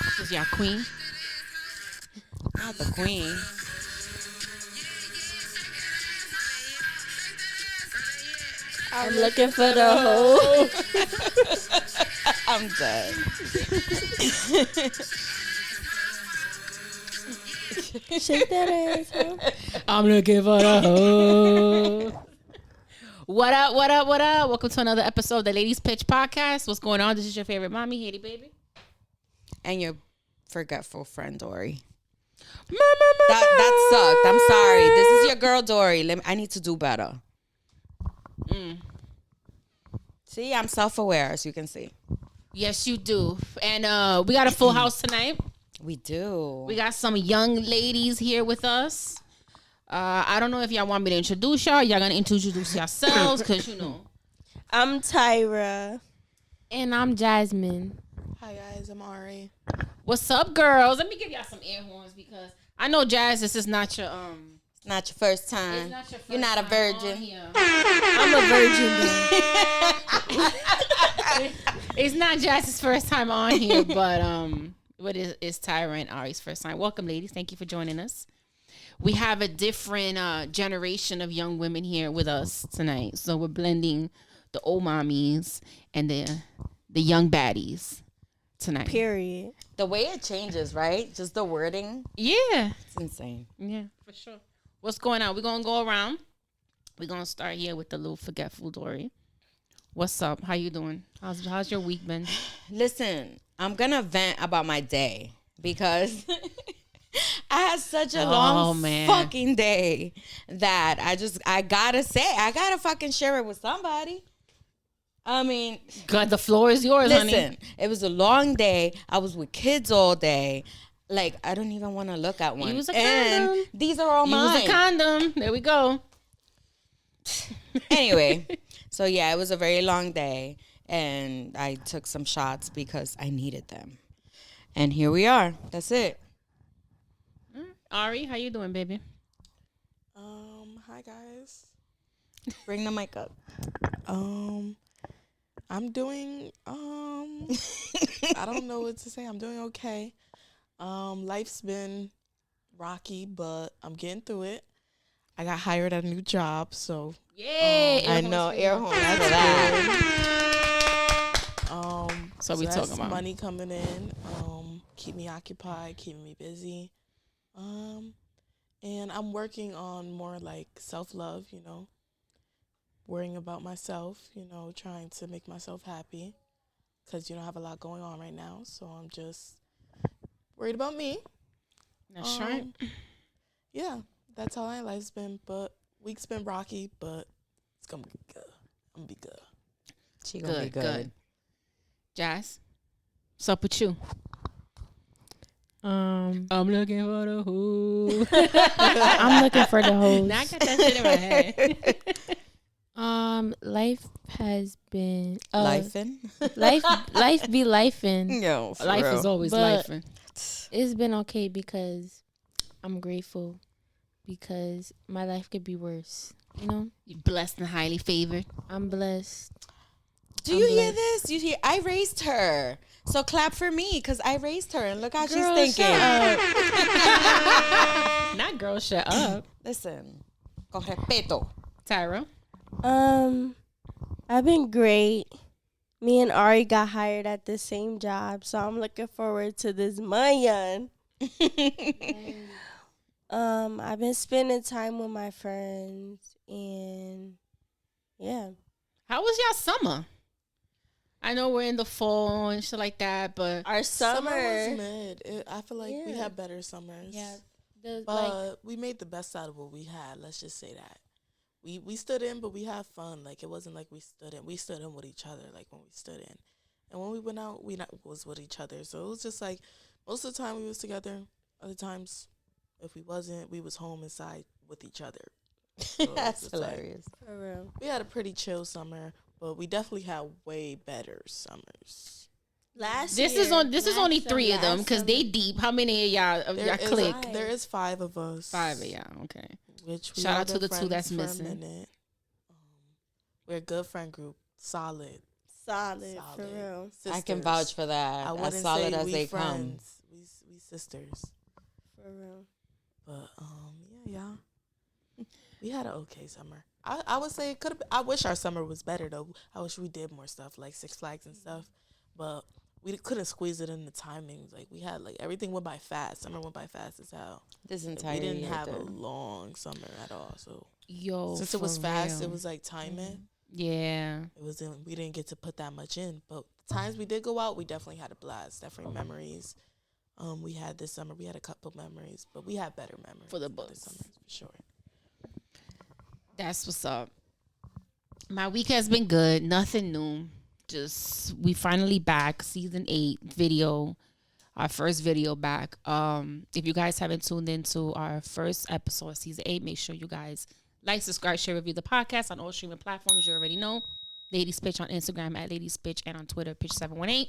This is your queen. Not the queen. I'm looking for the hoe. I'm dead. Shake that ass, huh? I'm looking for the hoe. What up, what up, what up? Welcome to another episode of the Ladies Pitch Podcast. What's going on? This is your favorite mommy, Haiti baby. And your forgetful friend, Dory. That sucked. I'm sorry. This is your girl, Dory. I need to do better. See, I'm self-aware, as you can see. Yes, you do. And we got a full house tonight. We do. We got some young ladies here with us. I don't know if y'all want me to introduce y'all. Y'all gonna introduce yourselves, because you know. I'm Tyra. And I'm Jasmine. Hi guys, I'm Ari. What's up, girls? Let me give y'all some air horns because I know, Jazz, this is not your It's not your first time. It's not your first You're not a time virgin. on here. I'm a virgin. It's not Jazz's first time on here, but it's Tyra and Ari's first time. Welcome, ladies. Thank you for joining us. We have a different generation of young women here with us tonight. So we're blending the old mommies and the young baddies tonight. Period. The way it changes, right? Just the wording. Yeah. It's insane. Yeah, for sure. What's going on? We're going to go around. We're going to start here with the little forgetful Dory. What's up? How you doing? How's your week been? Listen, I'm going to vent about my day because I had such a long fucking day that I got to say, I got to fucking share it with somebody. I mean, God, the floor is yours, honey. Listen, it was a long day. I was with kids all day. Like, I don't even want to look at one. Use a and condom. These are all mine. Use a condom. There we go. Anyway, so yeah, it was a very long day. And I took some shots because I needed them. And here we are. That's it. Ari, how you doing, baby? Hi guys. Bring the mic up. I'm doing I don't know what to say. I'm doing okay. Life's been rocky, but I'm getting through it. I got hired at a new job, so Yay! I know, air horns for that. So we that's talking about money coming in. Keep me occupied, keep me busy. And I'm working on more like self-love, you know. Worrying about myself, you know, trying to make myself happy because, you know, I have a lot going on right now. So I'm just worried about me. That's right. Yeah, that's how my life's been. But week's been rocky, but it's going to be good. I'm going to be good. She going to be good. Jazz, what's up with you? I'm looking for the hoe. I'm looking for the hoes. Now I got that shit in my head. Life has been Lifing? life be lifing. Yo, for Life real. is always But- lifing. It's been okay because I'm grateful because my life could be worse. You know, You're blessed and highly favored. I'm blessed. Do you hear this? You hear? I raised her. So clap for me because I raised her and look how Girl, she's thinking. Not girl, shut up. Listen, con respeto. Tyra. I've been great. Me and Ari got hired at the same job, so I'm looking forward to this money. I've been spending time with my friends, and yeah. How was y'all summer? I know we're in the fall and shit like that, but Our Summer summer. was mid. I feel like we Yeah. had better summers. Yeah, But we made the best out of what we had. Let's just say that. We stood in, but we had fun. Like, it wasn't like we stood in. We stood in with each other, like, when we stood in. And when we went out, was with each other. So it was just like, most of the time we was together. Other times, if we wasn't, we was home inside with each other. So it was That's just like, hilarious. For real. we had a pretty chill summer, but we definitely had way better summers. Last this year, is only last three of them last because they summer. deep. How many of y'all There is click? Five. There is 5 of us. 5 of y'all. Okay. Which we Shout all out to been the two friends that's for a missing. minute. We're a good friend group. Solid. Solid, for real. Sisters. I can vouch for that. I wouldn't As solid say as we they friends. We sisters. For real. But yeah. We had an okay summer. I would say it could have. I wish our summer was better though. I wish we did more stuff like Six Flags and stuff, but we couldn't squeeze it in the timings. Like we had like everything went by fast. Summer went by fast as hell. This Like, entire we didn't year have a did. long summer at all. So Yo, since it was for fast, real. it was like timing. Yeah. It was we didn't get to put that much in. But the times we did go out, we definitely had a blast. Definitely memories. We had this summer. We had a couple memories, but we had better memories For the this books. summer for sure. That's what's up. My week has been good. Nothing new. Just we finally back. Season 8 video. Our first video back. If you guys haven't tuned into our first episode of season 8, make sure you guys like, subscribe, share, review the podcast on all streaming platforms. You already know. Lady Spitch on Instagram at Lady Spitch and on Twitter Pitch718.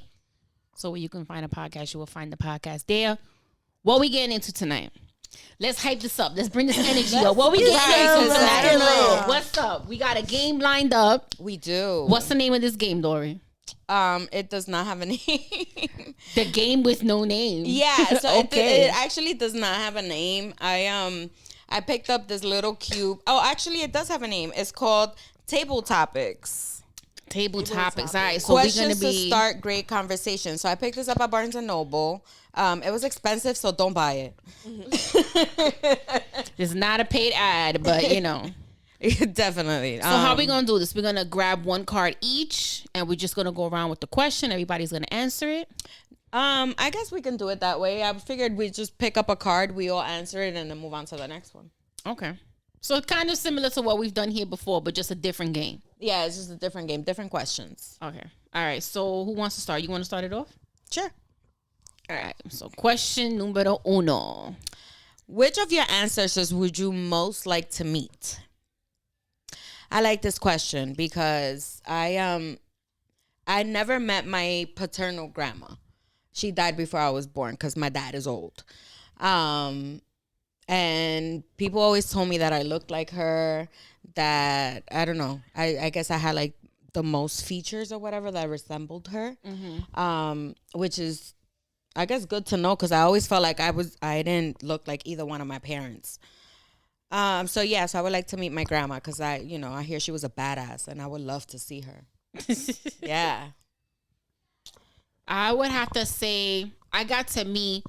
So where you can find a podcast, you will find the podcast there. What we getting into tonight? Let's hype this up. Let's bring this energy up. What we getting into I don't know. tonight? What's up? We got a game lined up. We do. What's the name of this game, Dory? It does not have a name. The game with no name. Yeah, so Okay. it actually does not have a name. I picked up this little cube. Oh, actually, it does have a name. It's called Table Topics. Table topics. All right, so we're Questions gonna to be. start great conversation. So I picked this up at Barnes and Noble. It was expensive, so don't buy it. It's not a paid ad, but you know. Definitely. So how we gonna do this? We're gonna grab one card each, and we're just gonna go around with the question. Everybody's gonna answer it. I guess we can do it that way. I figured we just pick up a card, we all answer it, and then move on to the next one. Okay. So it's kind of similar to what we've done here before, but just a different game. Yeah, it's just a different game, different questions. Okay. All right. So who wants to start? You want to start it off? Sure. All right. So question numero uno. Which of your ancestors would you most like to meet? I like this question because I never met my paternal grandma. She died before I was born because my dad is old. And people always told me that I looked like her, that, I don't know, I guess I had like the most features or whatever that resembled her, which is, I guess, good to know because I always felt like I didn't look like either one of my parents. So I would like to meet my grandma because I hear she was a badass and I would love to see her. Yeah. I would have to say I got to meet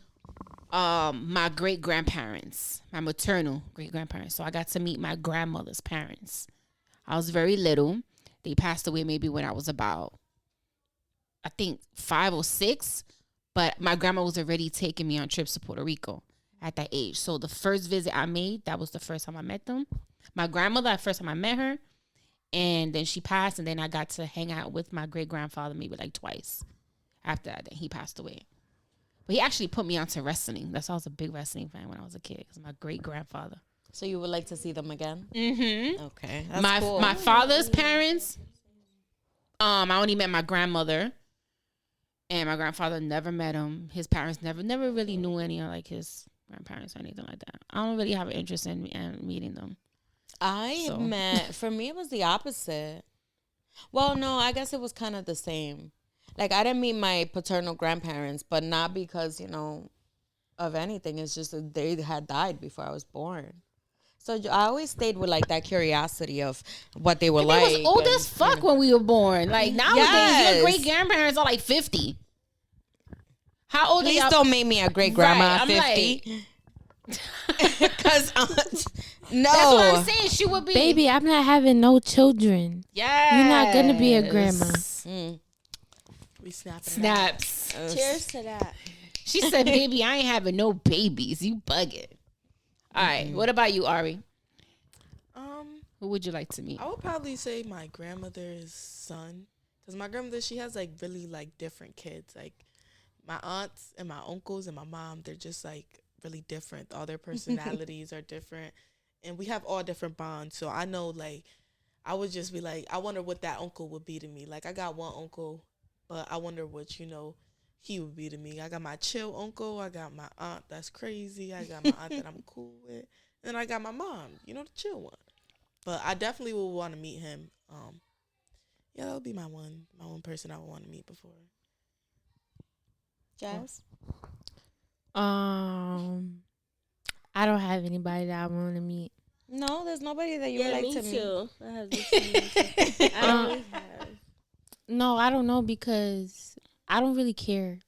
my great grandparents, my maternal great grandparents. So I got to meet my grandmother's parents. I was very little. They passed away maybe when I was about, I think 5 or 6. But my grandma was already taking me on trips to Puerto Rico at that age. So the first visit I made, that was the first time I met them. My grandmother, the first time I met her. And then she passed. And then I got to hang out with my great grandfather maybe like twice. After that, then he passed away. But he actually put me onto wrestling. That's why I was a big wrestling fan when I was a kid. Because my great grandfather. So you would like to see them again? Mm-hmm. Okay. That's cool. My father's parents, I only met my grandmother. And my grandfather never met him. His parents never really knew any of like his grandparents or anything like that. I don't really have an interest in meeting them. For me, it was the opposite. Well, no, I guess it was kind of the same. Like, I didn't meet my paternal grandparents, but not because, of anything. It's just that they had died before I was born. So I always stayed with, like, that curiosity of what they were And like. they was old as fuck when we were born. Like, nowadays, your great-grandparents are, like, 50. How old Please are y'all? don't make me a great-grandma Right, at I'm 50. Because, no. That's what I'm saying. She would be. Baby, I'm not having no children. Yeah. You're not gonna be a grandma. We snapping. Snaps. Cheers to that. She said, baby, I ain't having no babies. You bugging. All right. What about you, Ari? Who would you like to meet? I would probably say my grandmother's son, because my grandmother, she has like really like different kids. Like my aunts and my uncles and my mom, they're just like really different. All their personalities are different, and we have all different bonds. So I know, like, I would just be like, I wonder what that uncle would be to me. Like, I got one uncle, but I wonder what he would be to me. I got my chill uncle. I got my aunt that's crazy. I got my aunt that I'm cool with. And then I got my mom, you know, the chill one. But I definitely will want to meet him. Yeah, that would be my one person I would want to meet before. Jazz? I don't have anybody that I want to meet. No, there's nobody that you would like me to meet. too. I have the same. I don't have. No, I don't know because I don't really care.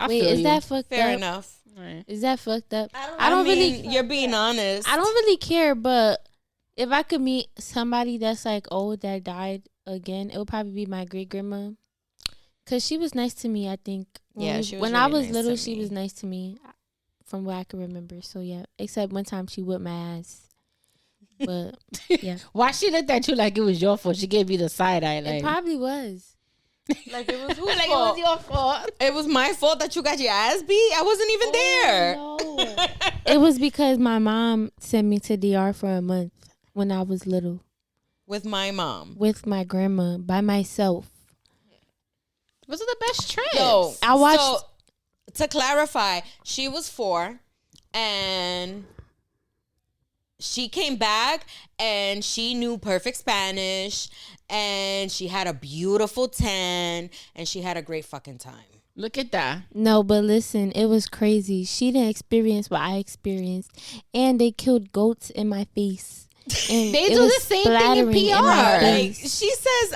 Wait, is that fucked Fair up? enough. Right. Is that fucked up? I don't really. You're being honest. I don't really care, but if I could meet somebody that's like old that died again, it would probably be my great grandma. Cause she was nice to me, I think. Yeah, she was when really I was nice little, to she me. was nice to me, from what I can remember. So yeah, except one time she whipped my ass. But yeah, Why she looked at you like it was your fault? She gave you the side eye. Like it probably was. Like it was whose like fault? it was your fault. It was my fault that you got your ass beat. I wasn't even there. No. It was because my mom sent me to DR for a month when I was little With my mom. with my grandma by myself. Was it the best trip? Yo, I watched- So, to clarify, she was 4, and she came back, and she knew perfect Spanish, and she had a beautiful tan, and she had a great fucking time. Look at that. No, but listen, it was crazy. She didn't experience what I experienced, and they killed goats in my face. And They it do was the same thing in splattering PR. my Like, face. she says,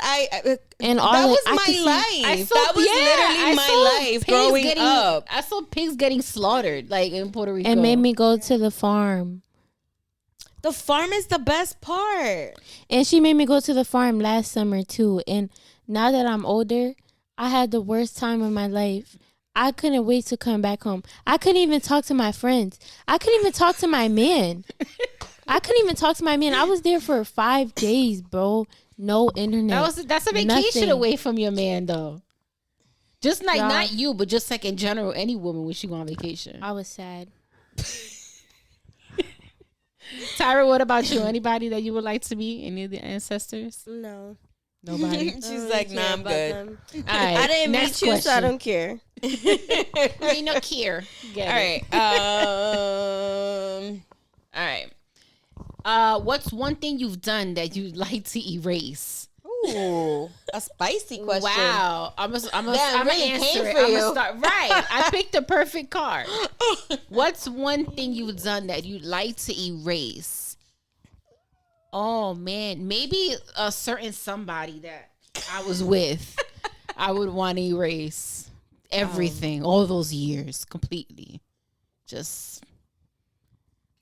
And all that the- was I my could see- life. That was literally my life growing up. I saw pigs getting slaughtered, like in Puerto Rico. It made me go to the farm. The farm is the best part. And she made me go to the farm last summer too. And now that I'm older, I had the worst time of my life. I couldn't wait to come back home. I couldn't even talk to my friends. I couldn't even talk to my man. I was there for 5 days, bro. No internet. That's a vacation Nothing. away from your man, though. Just like Y'all- not you, but just like in general, any woman when she go on vacation. I was sad. Tyra, what about you? Anybody that you would like to meet? Any of the ancestors? No. Nobody. She's like, nah, I'm good. All right, I didn't next meet you, so I question. don't care. I no care. All right. All right. What's one thing you've done that you'd like to erase? Ooh, a spicy question. Wow. I'm That gonna really answer came it. for I'm you. gonna start. Right. I picked the perfect card. What's one thing you've done that you'd like to erase? Oh man, maybe a certain somebody that I was with. I would want to erase everything, all those years completely. Just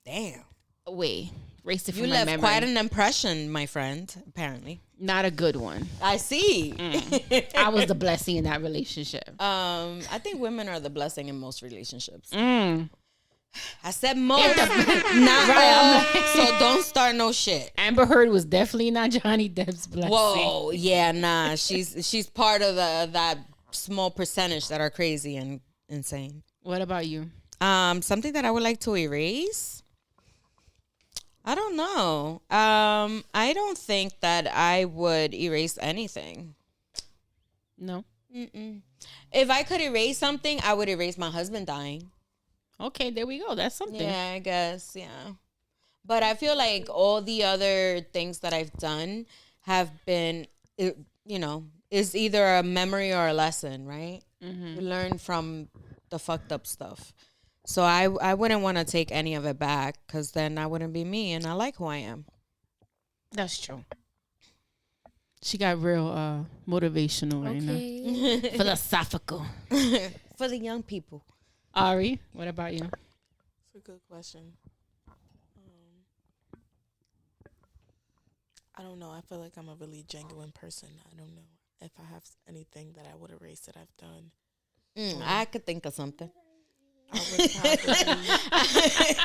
Damn. away. Erase it from You my left memory. quite an impression, my friend, apparently. Not a good one. I see. I was the blessing in that relationship. I think women are the blessing in most relationships. Mm. I said most, not all. So don't start no shit. Amber Heard was definitely not Johnny Depp's blessing. Whoa, yeah, nah. She's part of that small percentage that are crazy and insane. What about you? Something that I would like to erase. I don't know. I don't think that I would erase anything. No. Mm-mm. If I could erase something, I would erase my husband dying. Okay, there we go. That's something. Yeah, I guess, yeah. But I feel like all the other things that I've done have been, is either a memory or a lesson, right? Mm-hmm. You learn from the fucked up stuff. So I wouldn't want to take any of it back because then I wouldn't be me, and I like who I am. That's true. She got real motivational right now. Okay. Philosophical. For the young people. Ari, what about you? It's a good question. I don't know. I feel like I'm a really genuine person. I don't know if I have anything that I would erase that I've done. I could think of something. I would probably,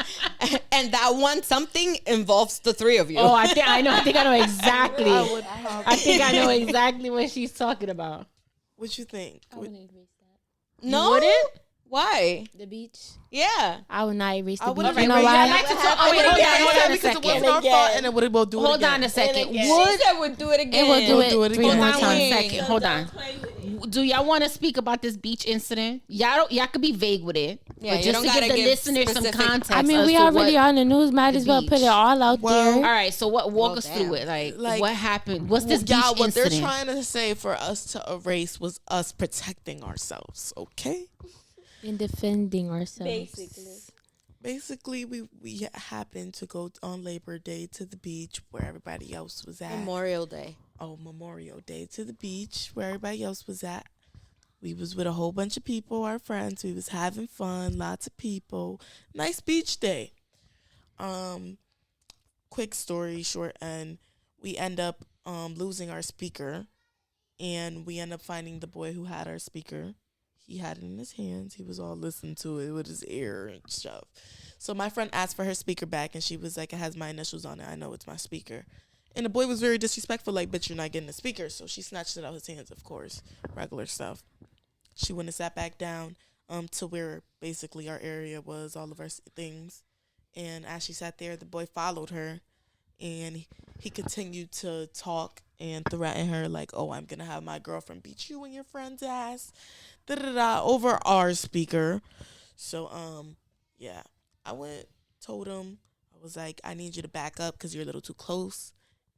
And that one something involves the three of you. Oh, I think I know exactly. I would probably, I think I know exactly what she's talking about. what you think? No? Would it? Why? The beach. Yeah. I would not erase the I beach. wouldn't You know erase- why? I'd like to talk. Oh, wait, hold on a because it second. wasn't our fault, and then we'll do it Hold again. on a second. She said would do it again. It will do do it it 3 again. more Hold on, times. wait. Hold on. Do y'all want to speak about this beach incident? Y'all could be vague with it. Yeah, but just to give the listeners some context. I mean, we already on the news. Might as well put it all out there. All right, so walk us through it. Like what happened? What's this beach incident? What they're trying to say for us to erase was us protecting ourselves, okay? And defending ourselves. Basically, we happened to go on Labor Day to the beach where everybody else was at. Memorial Day To the beach where everybody else was at. We was with a whole bunch of people, our friends. We was having fun, lots of people. Nice beach day. Quick story short, and we end up losing our speaker, and we end up finding the boy who had our speaker. He had it in his hands. He was all listening to it with his ear and stuff. So my friend asked for her speaker back, and she was like, it has my initials on it. I know it's my speaker. And the boy was very disrespectful, like, bitch, you're not getting the speaker. So she snatched it out of his hands, of course. Regular stuff. She went and sat back down to where basically our area was, all of our things. And as she sat there, the boy followed her. And he continued to talk and threaten her like, oh, I'm going to have my girlfriend beat you and your friend's ass. Over our speaker. So, yeah. I told him, I was like, I need you to back up because you're a little too close.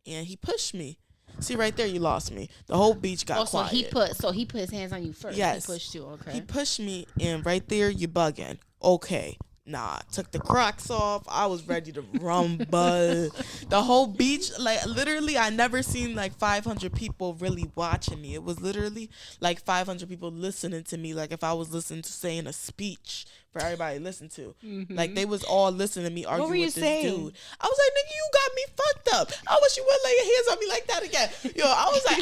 And he pushed me. See, right there, you lost me. The whole beach got quiet. So he put his hands on you first. Yes. He pushed you, okay. He pushed me, and right there, you bugging. Okay. Nah, took the Crocs off. I was ready to rumble. The whole beach, like, literally, I never seen, like, 500 people really watching me. It was literally, like, 500 people listening to me, like, if I was listening to saying a speech for everybody to listen to. Mm-hmm. Like, they was all listening to me arguing with this dude. I was like, nigga, you got me fucked up. I wish you wouldn't lay your hands on me like that again. Yo, I was like,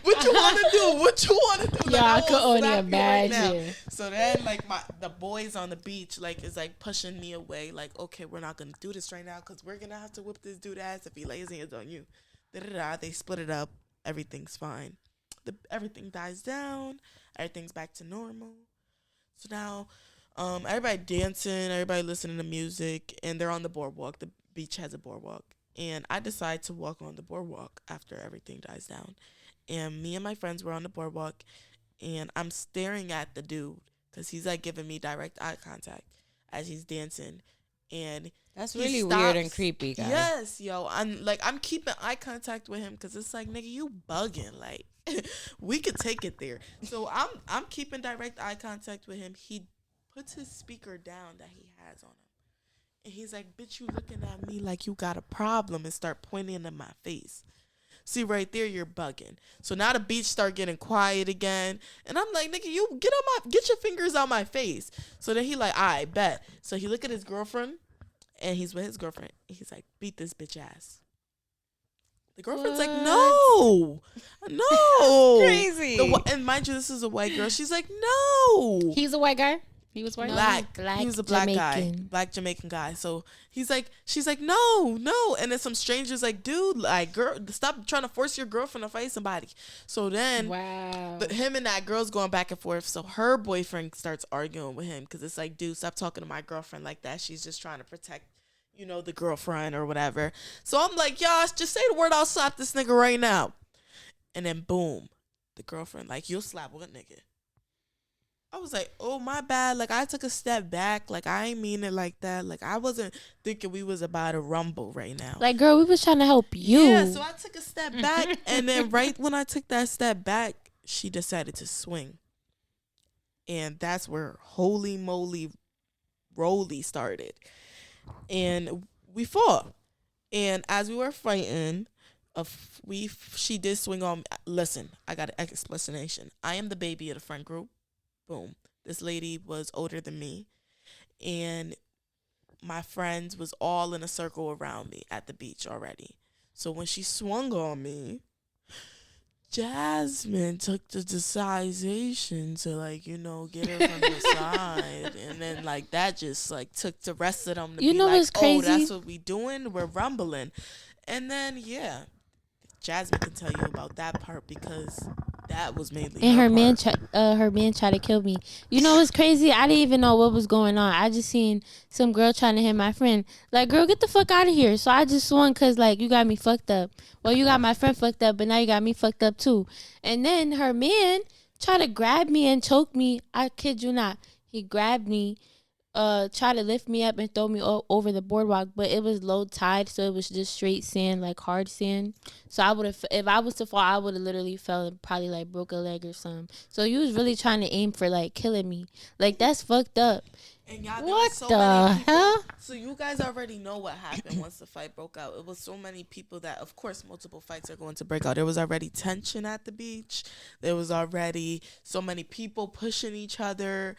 what you want to do? What you want to do? Yeah, like, I could only imagine. Right, so then, like, the boys on the beach, like, is, like, pushing me away. Like, okay, we're not going to do this right now because we're going to have to whip this dude ass if he lays hands on you. They split it up. Everything's fine. Everything dies down. Everything's back to normal. So now, everybody dancing, everybody listening to music, and they're on the boardwalk. The beach has a boardwalk. And I decide to walk on the boardwalk after everything dies down. And me and my friends were on the boardwalk, and I'm staring at the dude because he's, like, giving me direct eye contact as he's dancing. And that's really weird and creepy, guys. Yes, yo. I'm keeping eye contact with him because it's like, nigga, you bugging. Like, we could take it there. So I'm keeping direct eye contact with him. He puts his speaker down that he has on him. And he's like, bitch, you looking at me like you got a problem, and start pointing in my face. See, right there, you're bugging. So now the beach start getting quiet again. And I'm like, nigga, you get your fingers out my face. So then he like, all right, bet. So he look at his girlfriend, and he's with his girlfriend. And he's like, beat this bitch ass. The girlfriend's like, no. Crazy. And mind you, this is a white girl. She's like, no. He's a white guy? He was white? Black. He was a black Jamaican guy. Black Jamaican guy. So she's like, no. And then some strangers like, dude, like, girl, stop trying to force your girlfriend to fight somebody. So then him and that girl's going back and forth. So her boyfriend starts arguing with him because it's like, dude, stop talking to my girlfriend like that. She's just trying to protect, the girlfriend or whatever. So I'm like, y'all, just say the word, I'll slap this nigga right now. And then boom, the girlfriend, like, you'll slap what nigga? I was like, oh, my bad. Like, I took a step back. Like, I ain't mean it like that. Like, I wasn't thinking we was about to rumble right now. Like, girl, we was trying to help you. Yeah, so I took a step back. And then right when I took that step back, she decided to swing. And that's where holy moly roly started. And we fought. And as we were fighting, she did swing on me. Listen, I got an explanation. I am the baby of the friend group. Boom. This lady was older than me, and my friends was all in a circle around me at the beach already. So when she swung on me, Jasmine took the decisition to, like, get her from the side, and then, like, that just, like, took the rest of them to be like, what's crazy? Oh, that's what we doing? We're rumbling. And then, yeah, Jasmine can tell you about that part because that was mainly. And her man tried to kill me. You know what's crazy? I didn't even know what was going on. I just seen some girl trying to hit my friend. Like, girl, get the fuck out of here. So I just swung because, like, you got me fucked up. Well, you got my friend fucked up, but now you got me fucked up too. And then her man tried to grab me and choke me. I kid you not. He grabbed me, tried to lift me up and throw me over the boardwalk, but it was low tide, so it was just straight sand, like hard sand. So I would have, if I was to fall, I would have literally fell and probably like broke a leg or something. So you was really trying to aim for like killing me. Like, that's fucked up. And y'all, What so the hell? So you guys already know what happened once the fight broke out. It was so many people that, of course, multiple fights are going to break out. There was already tension at the beach. There was already so many people pushing each other.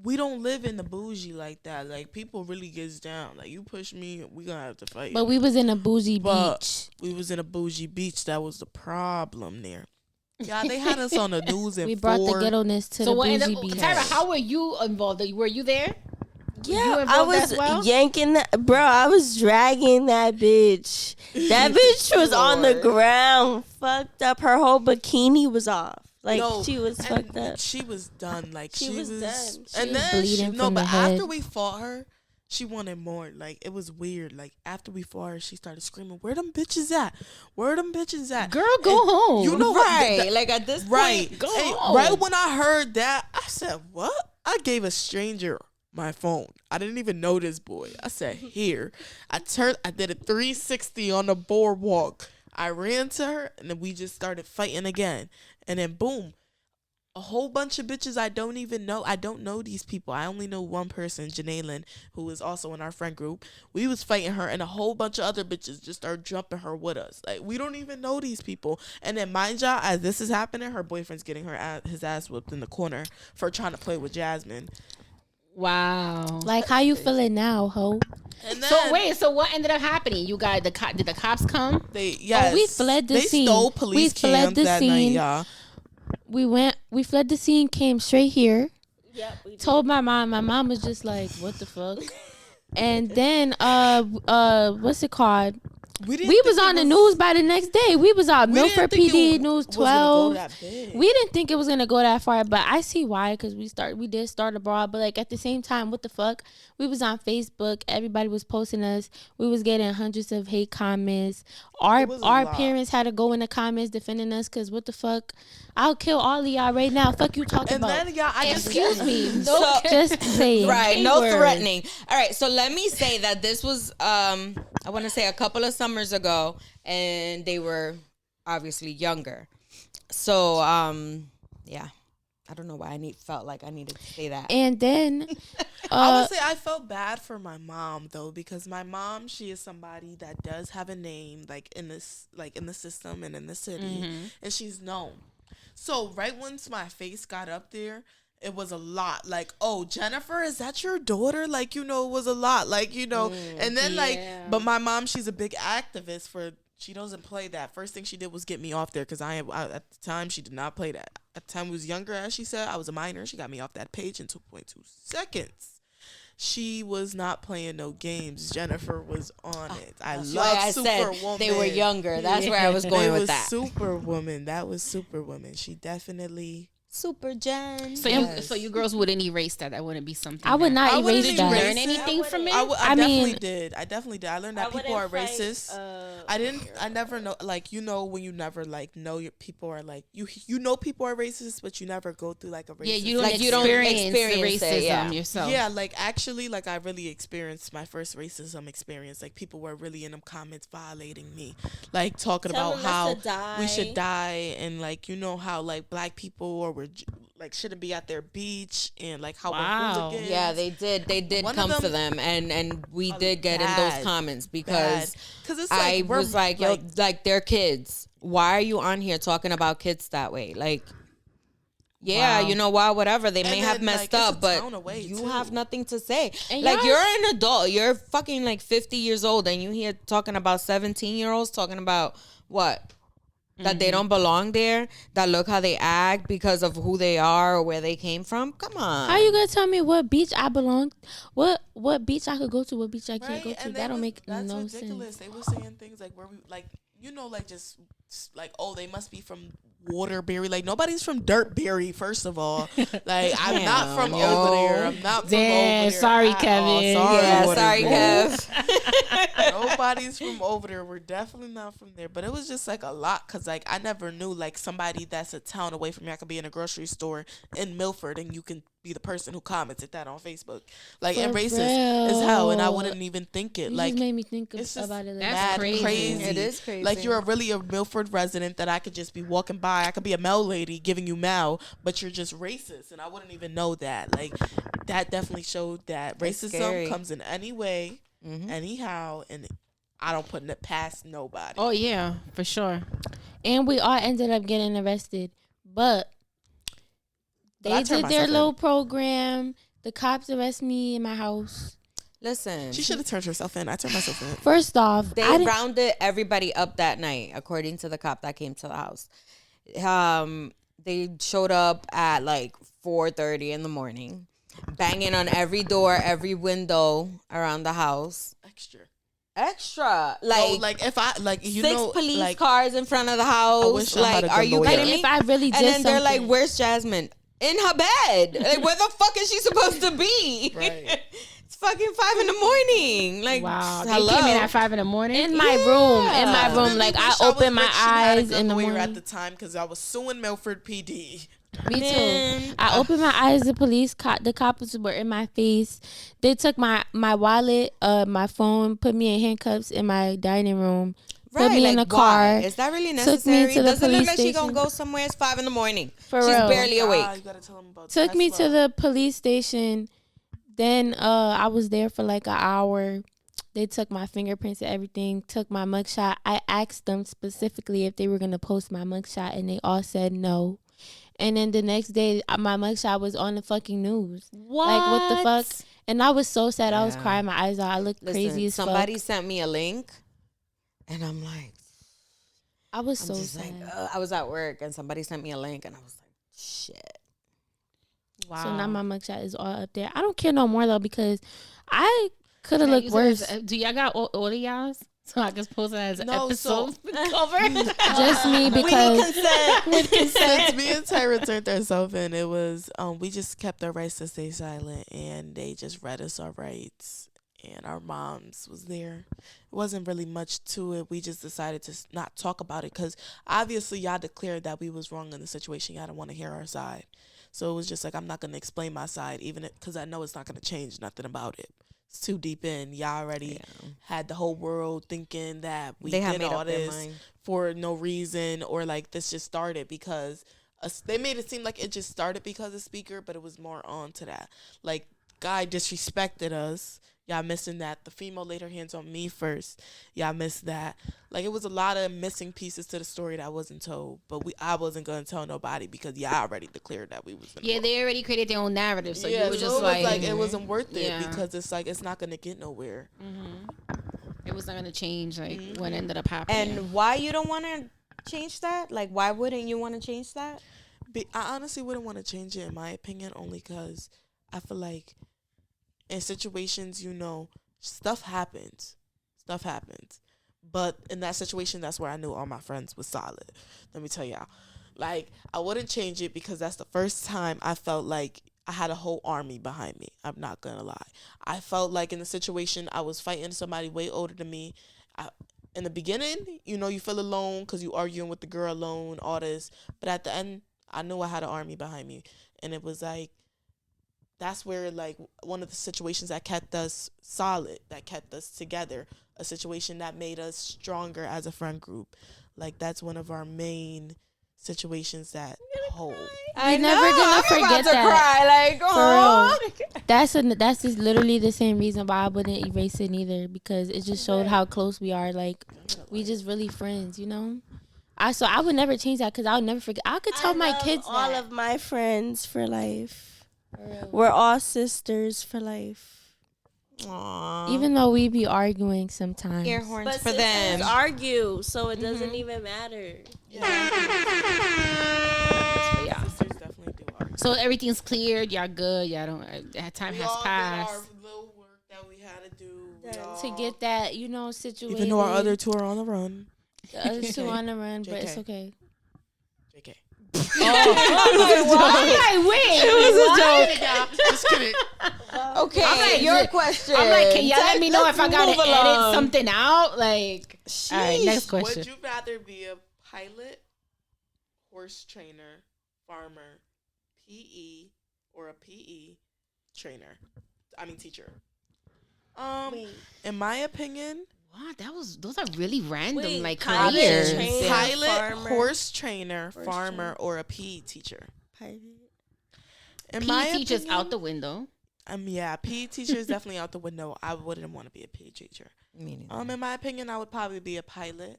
We don't live in the bougie like that. Like, people really gets down. Like, you push me, we gonna have to fight. But we was in a bougie beach. We was in a bougie beach. That was the problem there. Yeah, they had us on the news and We brought the ghetto-ness to the bougie beach. Tyra, how were you involved? Were you there? Yeah, I was yanking that, bro. I was dragging that bitch. That bitch was on the ground, fucked up. Her whole bikini was off. Like, she was fucked up. She was done. Like, she was done. And then bleeding from the head. after we fought her, she wanted more. Like, it was weird. Like, after we fought her, she started screaming, "Where them bitches at? Where them bitches at? Girl, go home." You know Right. what? Like, at this Right. point, Go Hey, home. right when I heard that, I said, "What?" I gave a stranger my phone. I didn't even know this boy. I said, "Here." I did a 360 on the boardwalk. I ran to her, and then we just started fighting again. And then boom, a whole bunch of bitches I don't even know. I don't know these people. I only know one person, Janaelyn, who is also in our friend group. We was fighting her, and a whole bunch of other bitches just started jumping her with us. Like, we don't even know these people. And then, mind y'all, as this is happening, her boyfriend's getting his ass whipped in the corner for trying to play with Jasmine. Wow. Like, how you feeling now, ho? And then So what ended up happening? You guys, did the cops come? We fled the scene. They stole police cams that night, y'all. We fled the scene, came straight here. Yep, we did. Told my mom. My mom was just like, "What the fuck?" And then, what's it called? We was on the news by the next day. We was on Milford PD News 12. We didn't think it was gonna go that far, but I see why, because we did start abroad. But like, at the same time, what the fuck? We was on Facebook. Everybody was posting us. We was getting hundreds of hate comments. Our parents had to go in the comments defending us, because what the fuck? I'll kill all of y'all right now. Fuck you talking about? And then, y'all, Excuse me. So, just saying. right, no Keyword. threatening. All right, so let me say that this was, I want to say a couple of summers ago, and they were obviously younger. So, yeah, I don't know why felt like I needed to say that. And then, I would say I felt bad for my mom, though, because my mom, she is somebody that does have a name, like in the system and in the city, and she's known. So right once my face got up there, it was a lot. Like, "Oh, Jennifer, is that your daughter?" Like, it was a lot. Like, and then but my mom, she's a big activist she doesn't play that. First thing she did was get me off there, because I at the time, she did not play that. At the time I was younger, as she said, I was a minor. She got me off that page in 2.2 seconds. She was not playing no games. Jennifer was on it. I love Superwoman. They were younger. That's where I was going with that. Superwoman. That was Superwoman. She definitely. Super Jen. So you girls wouldn't erase that. That wouldn't be something. I would not I wouldn't erase Did you that. learn anything from it? I definitely did. I learned that people are racist. I never know, like, when you never, like, know your people are, like, you know people are racist, but you never go through, like, a racist. Yeah, you don't experience the racism yourself. Yeah, like, actually, like, I really experienced my first racism experience. Like, people were really in them comments violating me. Like, talking about how we should die, and, like, how, like, black people or like shouldn't be at their beach, and like how we're hooligans. Yeah, they did come for them, and we did get in those comments, because it's like, I was like, yo, like, they're kids. Why are you on here talking about kids that way? Like, yeah, whatever. They may have messed up, but you have nothing to say. And like, you're an adult. You're fucking like 50 years old, and you here talking about 17-year-olds talking about what? That they don't belong there, that look how they act because of who they are or where they came from. Come on. How you gonna tell me what beach I belong? What beach I could go to? What beach I can't go to? That don't make no ridiculous. sense. They were saying things like, where we like, like, just like, "Oh, they must be from Waterbury. Like, nobody's from Dirtberry, first of all. Like, I'm not from over there. I'm not from over there. Sorry, Kevin. Sorry, Kev. Nobody's from over there. We're definitely not from there. But it was just like a lot because like I never knew like somebody that's a town away from me. I could be in a grocery store in Milford and you can be the person who commented that on Facebook. Like, and racist as hell. And I wouldn't even think it. You like, just made me think about it. That's crazy. It is crazy. Like, you're really a Milford resident that I could just be walking by. I could be a Mel lady giving you Mel, but you're just racist. And I wouldn't even know that. Like, that definitely showed that racism comes in any way, anyhow, and I don't put it past nobody. Oh, yeah, for sure. And we all ended up getting arrested. But they did their little program. The cops arrest me in my house. Listen. She should have turned herself in. I turned myself in. First off, they rounded everybody up that night, according to the cop that came to the house. They showed up at like 4:30 in the morning, banging on every door, every window around the house. Extra. Like, no, like if I like you 6 know police like, cars in front of the house. Like, are you kidding me? If I really did and then they're something. like, "Where's Jasmine?" In her bed. Like, where the fuck is she supposed to be? Right. It's fucking 5 in the morning. Like, wow. hello? They came in at 5 in the morning In my room. Like, I opened my eyes in the morning. At the time because I was suing Milford PD. Me too. I opened my eyes. The cops were in my face. They took my wallet, my phone, put me in handcuffs in my dining room. Put me in a car. Is that really necessary? Does it look like she's gonna go somewhere? It's 5 in the morning. She's barely awake. You gotta tell them about Took me to the police station. Then I was there for like an hour. They took my fingerprints and everything. Took my mugshot. I asked them specifically if they were gonna post my mugshot, and they all said no. And then the next day, my mugshot was on the fucking news. What? Like, what the fuck? And I was so sad. I was crying my eyes out. I looked crazy as fuck. Somebody sent me a link, and I'm like, I was so sad. Like, I was at work, and somebody sent me a link, and I was like, shit. Wow. So now my mugshot is all up there. I don't care no more, though, because I could have looked worse. Do y'all got all of y'all's? So I can post it as an episode cover. Just me, because with consent. Since me and Tyra turned ourselves in, it was we just kept our rights to stay silent, and they just read us our rights, and our moms was there. It wasn't really much to it. We just decided to not talk about it because obviously y'all declared that we was wrong in the situation. Y'all didn't want to hear our side, so it was just like, I'm not gonna explain my side, even because I know it's not gonna change nothing about it. It's too deep in. Y'all already had the whole world thinking that we did all this for no reason, or like this just started because they made it seem like it just started because of Speaker, but it was more on to that. Like, guy disrespected us. Y'all missing that. The female laid her hands on me first. Y'all missed that. Like, it was a lot of missing pieces to the story that wasn't told. But I wasn't going to tell nobody because y'all already declared that we was in Yeah, they already created their own narrative. So yeah, you were just it was like it wasn't worth it yeah. because it's like it's not going to get nowhere. It was not going to change like what ended up happening. And why you don't want to change that? Like, why wouldn't you want to change that? I honestly wouldn't want to change it, in my opinion, only because I feel like in situations, you know, stuff happens. But in that situation, that's where I knew all my friends was solid. Let me tell y'all. Like, I wouldn't change it because that's the first time I felt like I had a whole army behind me. I'm not going to lie. I felt like in the situation, I was fighting somebody way older than me. In the beginning, you know, you feel alone because you arguing with the girl alone, all this. But at the end, I knew I had an army behind me. And it was like, that's where, like, one of the situations that kept us solid, that kept us together, a situation that made us stronger as a friend group. Like, that's one of our main situations that hold. I'm never gonna forget that. Cry, like, oh. For real. That's just literally the same reason why I wouldn't erase it either, because it just showed how close we are. Like, we just really friends, you know? So I would never change that because I would never forget. I could tell my kids all that. of my friends for life. We're all sisters for life. Aww. Even though we be arguing sometimes. Air horns But for them. argue, so it doesn't even matter. Yeah. Sisters definitely do argue. So everything's cleared. Y'all good. Y'all don't. Time We has all passed. did our little work that we had to do. To get that, you know, situated. Even though our other two are on the run. The other two on the run, but JK. it's okay. JK. I'm like, wait, it was a joke. Just kidding. Okay, I'm like, your question. I'm like, can y'all let me know Let's if I gotta move edit along. something out? Like, all right, next question. Would you rather be a pilot, horse trainer, farmer, PE, or a PE trainer? Teacher. In my opinion, Wow, those are really random, Wait, like pilot, careers. trainer, pilot, farmer. horse trainer, farmer, or a PE teacher. Pilot. In my PE teacher's opinion, out the window. yeah, PE teacher is definitely out the window. I wouldn't want to be a PE teacher. In my opinion, I would probably be a pilot.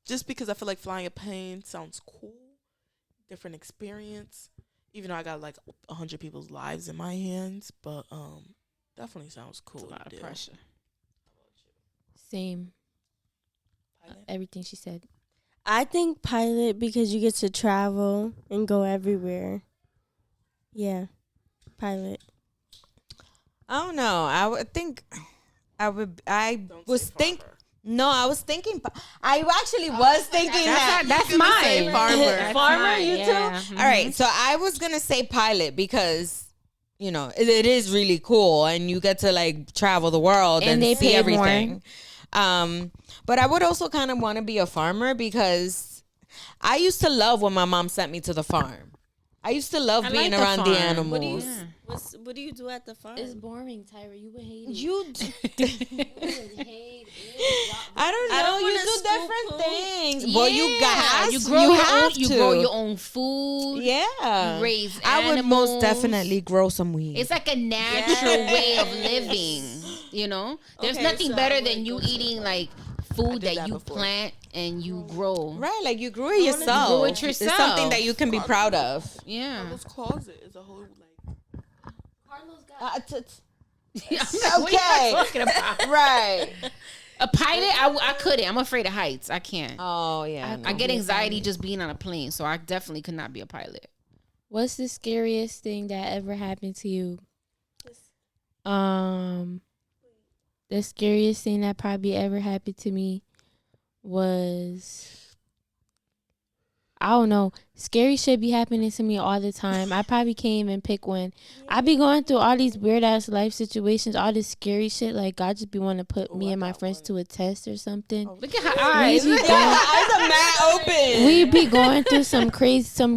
Just because I feel like flying a plane sounds cool, different experience. Even though I got like 100 people's lives in my hands, but definitely sounds cool. It's a lot of pressure. Same. Pilot? Everything she said. I think pilot because you get to travel and go everywhere. Yeah, pilot. I don't know. I would think I would. I Don't was say think. farmer. No, I was thinking. I actually was thinking that. That's mine. farmer. That's Farmer, mine, you yeah. too. All right, so I was gonna say pilot because it is really cool and you get to like travel the world and they see pay everything. But I would also kind of want to be a farmer because I used to love when my mom sent me to the farm. I used to love being like the around the farm. animals. What do you do at the farm? It's boring, Tyra. You would hate it. You, would hate it. I don't know. I don't You wanna do scoop different food. things. Well, you got you grow you grow your own food. Yeah, You raise I would most animals. definitely grow some weed. It's like a natural way of living. There's Okay, nothing so better I'm than gonna you go to eating like food did that that you before. plant and you grow. Right, like you grew it yourself. grow it It's yourself. something that you can be proud of. Yeah. Carlos closet is a whole like. I'm like, what are Okay. you talking about? Right. A pilot, I couldn't. I'm afraid of heights. I can't. Oh yeah. I get anxiety just being on a plane, so I definitely could not be a pilot. What's the scariest thing that ever happened to you? The scariest thing that probably ever happened to me was, I don't know. Scary shit be happening to me all the time. I probably can't even pick one. I be going through all these weird ass life situations, all this scary shit. Like God just be wanting to put me and my friends to a test or something. Look at her eyes. We be Yeah, eyes are mad open. we be going through some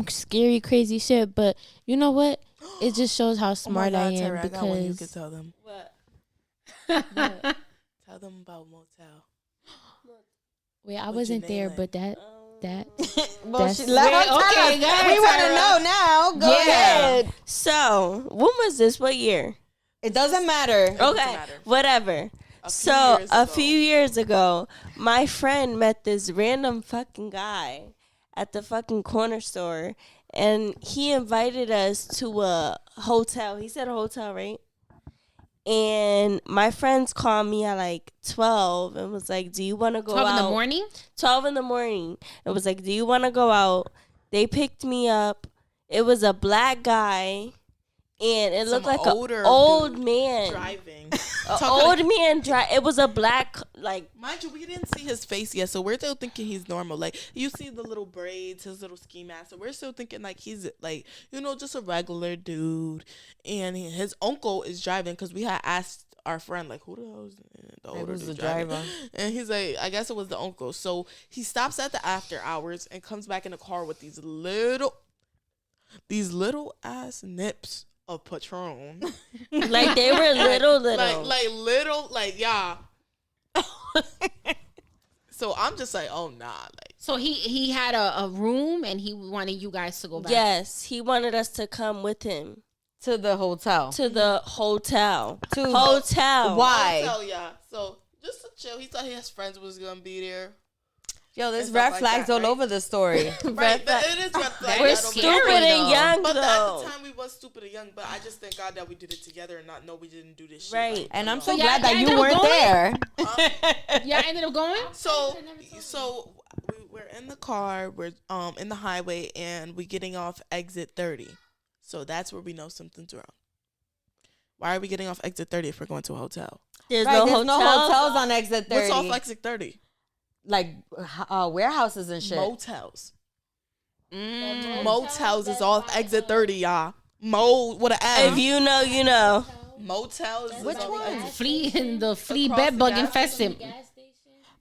scary, crazy shit. But you know what? It just shows how smart I am Tara, I got one you could because tell them. What? Tell them about Motel. wait, I What'd wasn't you there, name but that Well, that's- she let her Wait, tell okay, us. go ahead, We want to Tara. know now. Go ahead. So, when was this? What year? It doesn't matter. Okay, matter. whatever. A few So, years a ago. few years ago, my friend met this random fucking guy at the fucking corner store, and he invited us to a hotel. He said a hotel, right? And my friends called me at like 12 and was like, do you want to go 12 out? in the morning? 12 in the morning. It was like, do you want to go out? They picked me up. It was a black guy, and it looked like an older old dude man. driving. An old man drive. It was a black, like, Mind you, we didn't see his face yet, so we're still thinking he's normal. Like, you see the little braids, his little ski mask, so we're still thinking like he's like, just a regular dude. And his uncle is driving because we had asked our friend like, who the hell is the older was dude the driving? driver. And he's like, I guess it was the uncle. So he stops at the after hours and comes back in the car with these little ass nips of Patron. like they were little. like little, like, yeah. So I'm just like, oh nah, like. So he had a room and he wanted you guys to go back. Yes, he wanted us to come with him To the hotel. to the hotel. Why? I'll tell ya. So just to chill, he thought his friends was gonna be there. Yo, there's And stuff red like flags that, all right? over the story. Right, it is red flag. We're I don't stupid believe Stupid it. and young, But at though. the time we was stupid and young. But I just thank God that we did it together and not know we didn't do this shit. Right. like, And I'm you so know. y'all- glad that y'all you ended up weren't going? there. Y'all ended up going? So we're in the car. We're in the highway and we're getting off exit 30. So that's where we know something's wrong. Why are we getting off exit 30 if we're going to a hotel? There's Right, no there's hotel. no hotels on exit 30. What's off exit 30? Like warehouses and shit. Motels. Motels is off exit 30, y'all. Mo with an M. If you know, you know. Motels. Which one? The flea bed bug infested.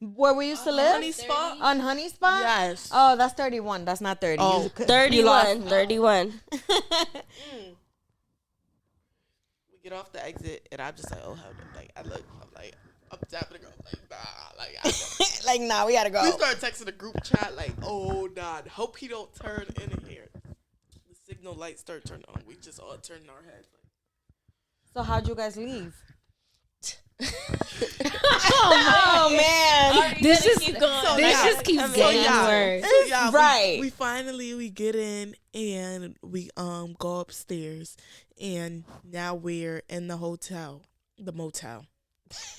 Where we used to live? Honeyspot? On Honeyspot? Yes. Oh, that's 31. That's not 30. Oh. 31. 31. We get off the exit, and I'm just like, oh, hell no. Like, I'm tapping the girl, like, nah. Like, like, nah, we gotta go. we start texting the group chat, like, oh, nah. Hope he don't turn in here. The signal lights start turning on. We just all turn our heads. Like, So how'd you guys leave? Oh man. This just keep going. So, this yeah. just keeps So, getting yeah. worse. So, yeah, Right. We finally get in and we go upstairs, and now we're in the hotel, the motel.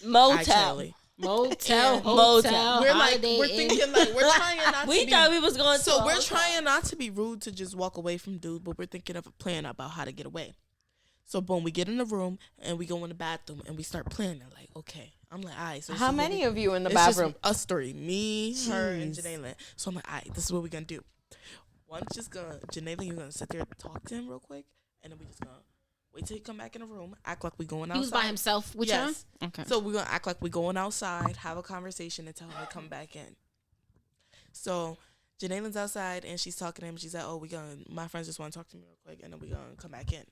Motel. Actually. Motel, Motel. We're Holiday we're Inn. thinking like we're trying not We to be. thought we was going to. So a we're hotel. trying not to be rude to just walk away from dudes, but we're thinking of a plan about how to get away. So boom, we get in the room and we go in the bathroom and we start planning. Like, okay, I'm like, all right. So How many of you in the it's bathroom? just us three, me, her, and Janae. So I'm like, all right, this is what we're gonna do. One's just gonna Janae, you're gonna sit there and talk to him real quick, and then we just gonna wait till he come back in the room, act like we going outside. He was by himself with Yes. y'all? Okay. So we're gonna act like we going outside, have a conversation, and tell him to come back in. So Janae's outside and she's talking to him. She's like, "Oh, my friends just want to talk to me real quick, and then we gonna come back in."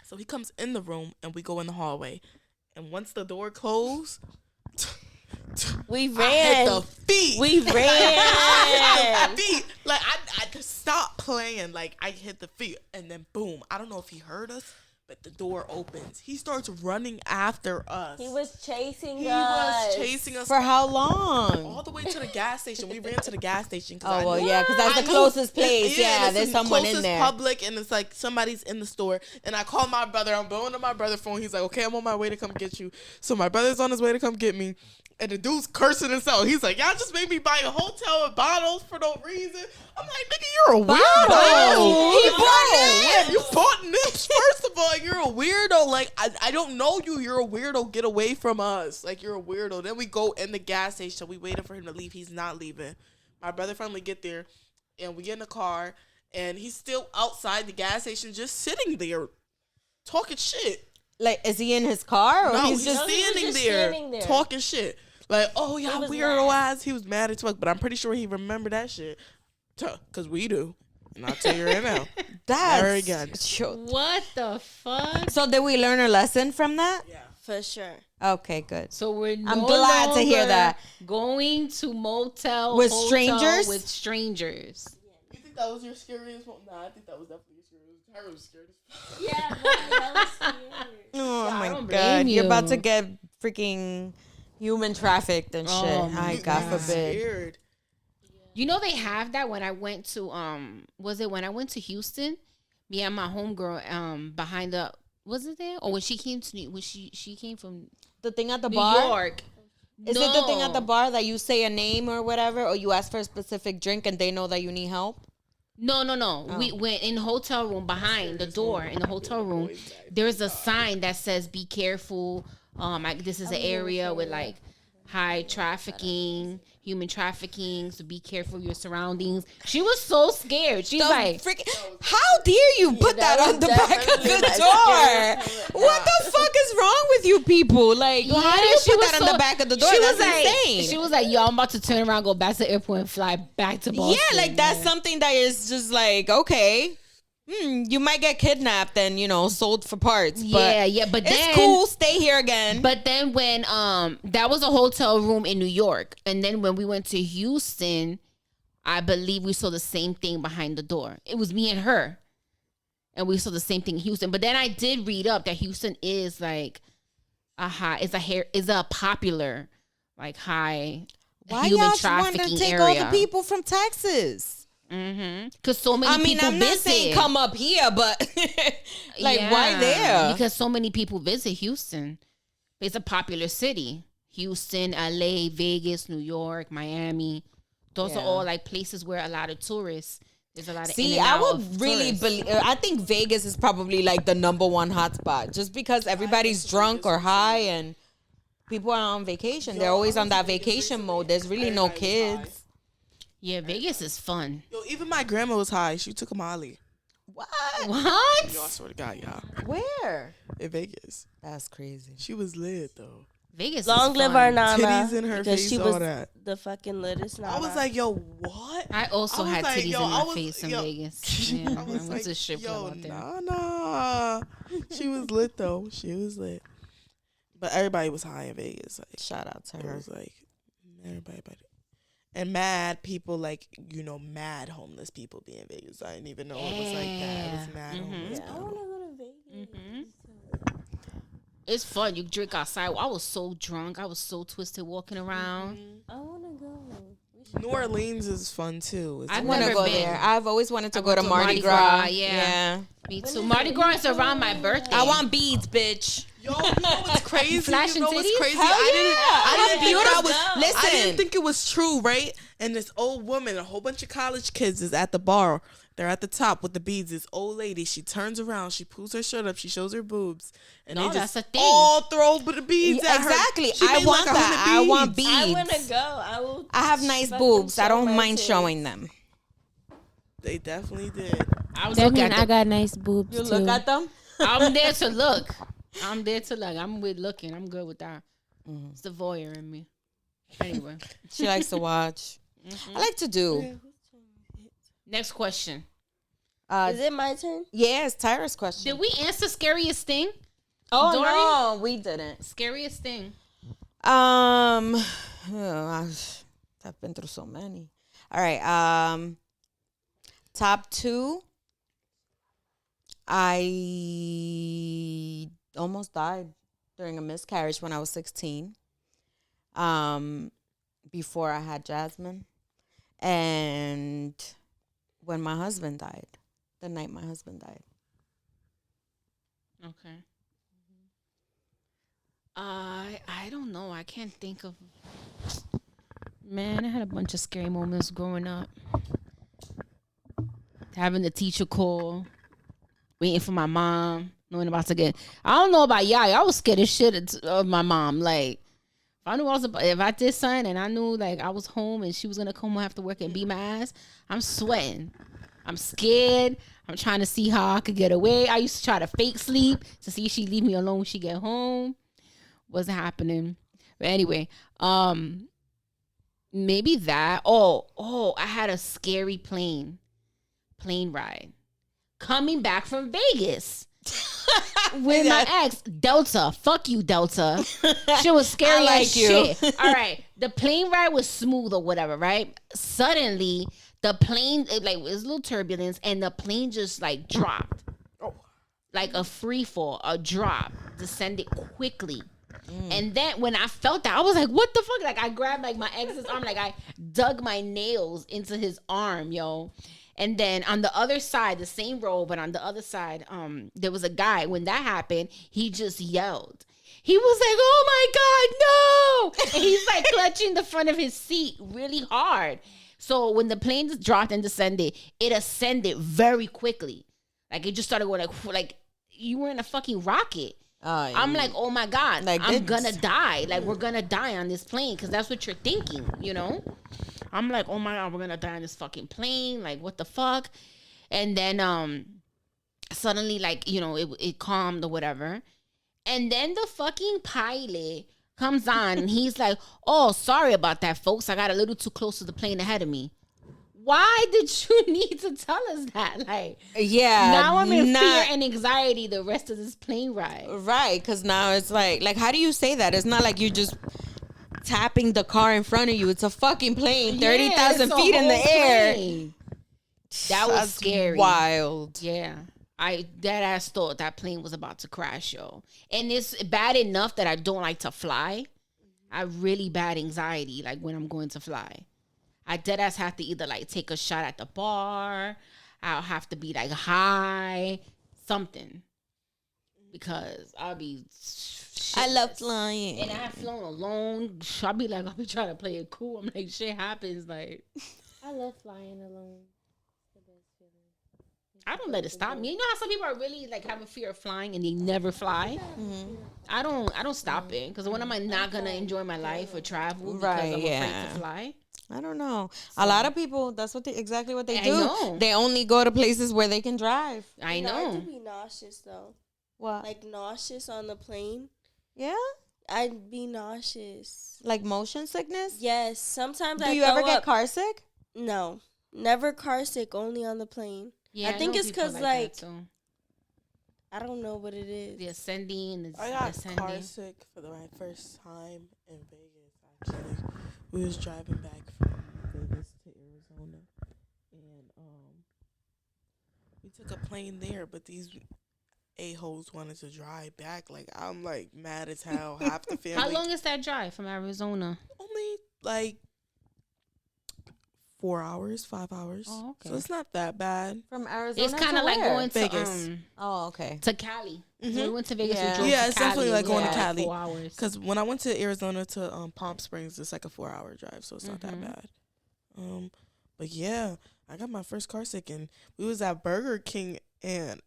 So he comes in the room and we go in the hallway, and once the door closed, We I ran. hit the feet. We ran. I hit the feet. Like I just stopped playing. Like I hit the feet, and then boom. I don't know if he heard us, but the door opens. He starts running after us. He was chasing He us. was chasing us For how long? all the way to the gas station. We ran to the gas station. Oh, well, yeah, because that's the closest place. Yeah, that's there's the someone in closest there. public, and it's like somebody's in the store. And I call my brother. I'm going to my brother's phone. He's like, okay, I'm on my way to come get you. So my brother's on his way to come get me. And the dude's cursing himself. He's like, y'all just made me buy a hotel with bottles for no reason. I'm like, nigga, you're a weirdo. He bought You bought nips, first of all. You're a weirdo. Like, I don't know you. You're a weirdo. Get away from us. Like, you're a weirdo. Then we go in the gas station. We waited for him to leave. He's not leaving. My brother finally get there, and we get in the car, and he's still outside the gas station just sitting there talking shit. Like, is he in his car? Or No, he's just standing there talking shit. Like, oh, y'all weirdo ass. He was mad as fuck, but I'm pretty sure he remembered that shit. Because we do. And I'll tell you right now. That's Very good. What the fuck? So did we learn a lesson from that? Yeah. For sure. Okay, good. So we're I'm glad to hear longer that. Going to motel With hotel strangers? With strangers. You think that was your scariest one? Nah, I think that was definitely your scariest one. Tyra was scared as fuck. Yeah, that was scary. Oh I my don't God. blame You're about you. to get freaking human trafficked and shit. Oh my God God. forbid. Scared. You know they have that when I went to when I went to Houston, me and my homegirl behind the was it there or when she came to when she came from The thing at the New bar? York. Is it the thing at the bar that you say a name or whatever, or you ask for a specific drink and they know that you need help? No. We went in the hotel room behind the door in the hotel room. There's a sign that says "Be careful." This is an area with like high trafficking, human trafficking. So be careful of your surroundings. She was so scared. She's like, how dare you put that on the back of the door? What the fuck is wrong with you people? Like, how do you she put was that on the back of the door? She That's was like, insane. She was like, yo, I'm about to turn around, go back to the airport, and fly back to Boston. Yeah, like that's something that is just like, okay, you might get kidnapped and sold for parts. But Yeah, but then it's cool. Stay here again. But then when that was a hotel room in New York, and then when we went to Houston, I believe we saw the same thing behind the door. It was me and her, and we saw the same thing in Houston. But then I did read up that Houston is like is a popular like high Why human y'all want trafficking to take area. all the people from Texas? Because so many people I'm not visit. saying come up here, but like, why Yeah, there? Because so many people visit Houston. It's a popular city. Houston, LA, Vegas, New York, Miami. Those are all like places where a lot of tourists. There's a lot of See, in and I out would of really tourists. believe. I think Vegas is probably like the number one hotspot, just because everybody's drunk or high and people are on vacation. They're always on that vacation mode. There's really no kids. Yeah, Vegas is fun. Yo, even my grandma was high. She took a Molly. What? Yo, I swear to God, y'all. Where? In Vegas. That's crazy. She was lit though. Vegas Long is live fun. our Nana. Titties in her because face, she all was that. the fucking littest Nana. I was like, yo, what? I also had like, titties yo, in my I was- face in yo. Vegas. Yeah, I I was went to like, strip yo, club out there. nah. She was lit though. She was lit. But everybody was high in Vegas. Like, Shout out to it her. was like everybody. And mad people, like, you know, mad homeless people be in Vegas. I didn't even know it was like that. It was mad homeless I people. want to go to Vegas. It's fun. You drink outside. I was so drunk. I was so twisted walking around. I want to go. New Orleans is fun too. I I want to never go been. there. I've always wanted to I go went to to Mardi Mardi Gras. Gras, yeah. Yeah. Me too. Mardi Gras is around my birthday. I want beads, bitch. Yo, you know what's crazy? Flashing You know what's titties? crazy? Hell yeah. I didn't think that was. Listen. I didn't think it was true, right? And this old woman, a whole bunch of college kids, is at the bar. They're at the top with the beads. This old lady, she turns around, she pulls her shirt up, she shows her boobs, and No, they just that's a thing. all throw the beads at her. Exactly. She I made want like that. 100 I want beads. beads. I want to go. I will. I have nice fucking boobs. I show don't my mind titties. showing them. They definitely did. I was That looking mean at I the, got nice boobs You too. look at them? I'm there to look. I'm there to look. I'm with looking. I'm good with that. It's the voyeur in me. Anyway, She likes to watch. I like to do. next question. Is it my turn? Yeah, it's Tyra's question. Did we answer scariest thing? Oh Dory? no, we didn't. Scariest thing. I've been through so many. All right. Top 2. I almost died during a miscarriage when I was 16. Before I had Jasmine, and when my husband died, the night my husband died. Okay. I don't know. I can't think of. Man, I had a bunch of scary moments growing up. Having the teacher call, waiting for my mom, knowing about to get. I don't know about y'all. I was scared as shit of my mom. Like, if I knew I was, if I did something and I knew like I was home and she was gonna come home after work and beat my ass, I'm sweating. I'm scared. I'm trying to see how I could get away. I used to try to fake sleep to see if she'd leave me alone when she get home. Wasn't happening. But anyway, maybe that. Oh, I had a scary plane ride coming back from Vegas with my ex Delta. Fuck you, Delta. Shit was scary I as like you. shit. All right, the plane ride was smooth or whatever, right? Suddenly, the plane it was a little turbulence, and the plane just like dropped, like a free fall, a drop, descended quickly. And then when I felt that, I was like, what the fuck? Like, I grabbed like my ex's arm, like I dug my nails into his arm, yo. And then on the other side, the same row, but on the other side, there was a guy. When that happened, he just yelled. He was like, oh my God, no! And he's like clutching the front of his seat really hard. So when the plane just dropped and descended, it ascended very quickly. Like it just started going like you were in a fucking rocket. I'm like, oh my God, Like I'm this. gonna die. Like we're gonna die on this plane because that's what you're thinking, you know? I'm like, oh my God, we're gonna die on this fucking plane. Like what the fuck? And then suddenly like, you know, it calmed or whatever. And then the fucking pilot comes on and he's like, oh, sorry about that, folks. I got a little too close to the plane ahead of me. Why did you need to tell us that? Like, Yeah. now I'm in fear and anxiety the rest of this plane ride. Right, because now it's like how do you say that? It's not like you're just tapping the car in front of you. It's a fucking plane, 30,000 it's a feet in the whole air. plane. That was That's scary. Wild. Yeah. I dead ass thought that plane was about to crash, yo. And it's bad enough that I don't like to fly. I really bad anxiety, like when I'm going to fly. I dead ass have to either like take a shot at the bar. I'll have to be like high, something. Because I'll be I love shitless. flying. And I've flown alone. I'll be trying to play it cool. I'm like, shit happens. Like, I love flying alone. I don't let it stop me. You know how some people are really like have a fear of flying and they never fly. I don't stop it because when am I not gonna enjoy my life or travel because Right, I'm yeah. afraid to fly? I don't know. So, a lot of people, that's exactly what they do. Know. They only go to places where they can drive. I know. I'd be nauseous though. What? Like nauseous on the plane. Yeah? I'd be nauseous. Like motion sickness? Yes. Sometimes Do you ever get car sick? No. Never car sick, only on the plane. Yeah, I think it's because like I don't know what it is. The ascending. I got car sick for my first time in Vegas. Actually, we was driving back from Vegas to Arizona, and we took a plane there. But these a-holes wanted to drive back. Like I'm like mad as hell. Half the family. How long is that drive from Arizona? Only like 4 hours, 5 hours. Oh, okay. So it's not that bad. From Arizona, it's kind of like going to Vegas. To Cali. Mm-hmm. So we went to Vegas. Yeah, it's Cali. definitely like going to Cali. 4 hours. Because when I went to Arizona to Palm Springs, it's like a 4-hour drive, so it's not that bad. But yeah, I got my first car sick, and we was at Burger King, and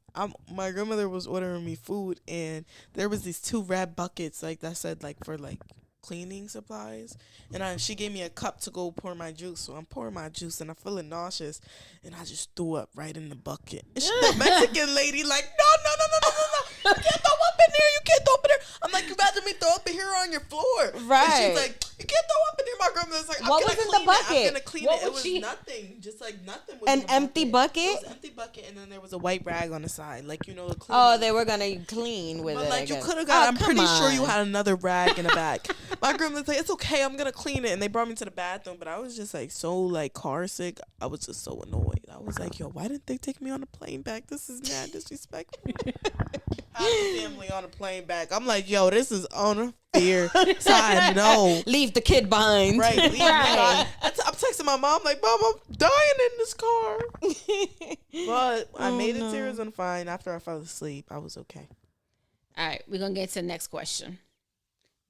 my grandmother was ordering me food, and there was these 2 red buckets like that said like for like cleaning supplies, and she gave me a cup to go pour my juice. So I'm pouring my juice, and I'm feeling nauseous, and I just threw up right in the bucket. And the Mexican lady like, no, you can't throw up in there. You can't throw up in there. I'm like, you rather me throw up in here on your floor? Right. And she's like, you can't throw up in here. My grandmother's like, what was in the bucket? I'm gonna clean it. It was nothing, just like nothing. Was an empty bucket. It was an empty bucket, and then there was a white rag on the side, like the cleaning. Oh, they were gonna clean with but it. Like you could have got. I'm pretty sure you had another rag in the back. My grandmother's like, it's okay, I'm gonna clean it, and they brought me to the bathroom. But I was just like so like car sick. I was just so annoyed. I was like, yo, why didn't they take me on the plane back? This is mad disrespectful. Half the family on the plane back. I'm like, yo, this is unfair. So I know. Leave the kid behind. Right. I'm texting my mom like, Mom, I'm dying in this car. But I made it to Arizona fine. After I fell asleep, I was okay. All right, we're gonna get to the next question.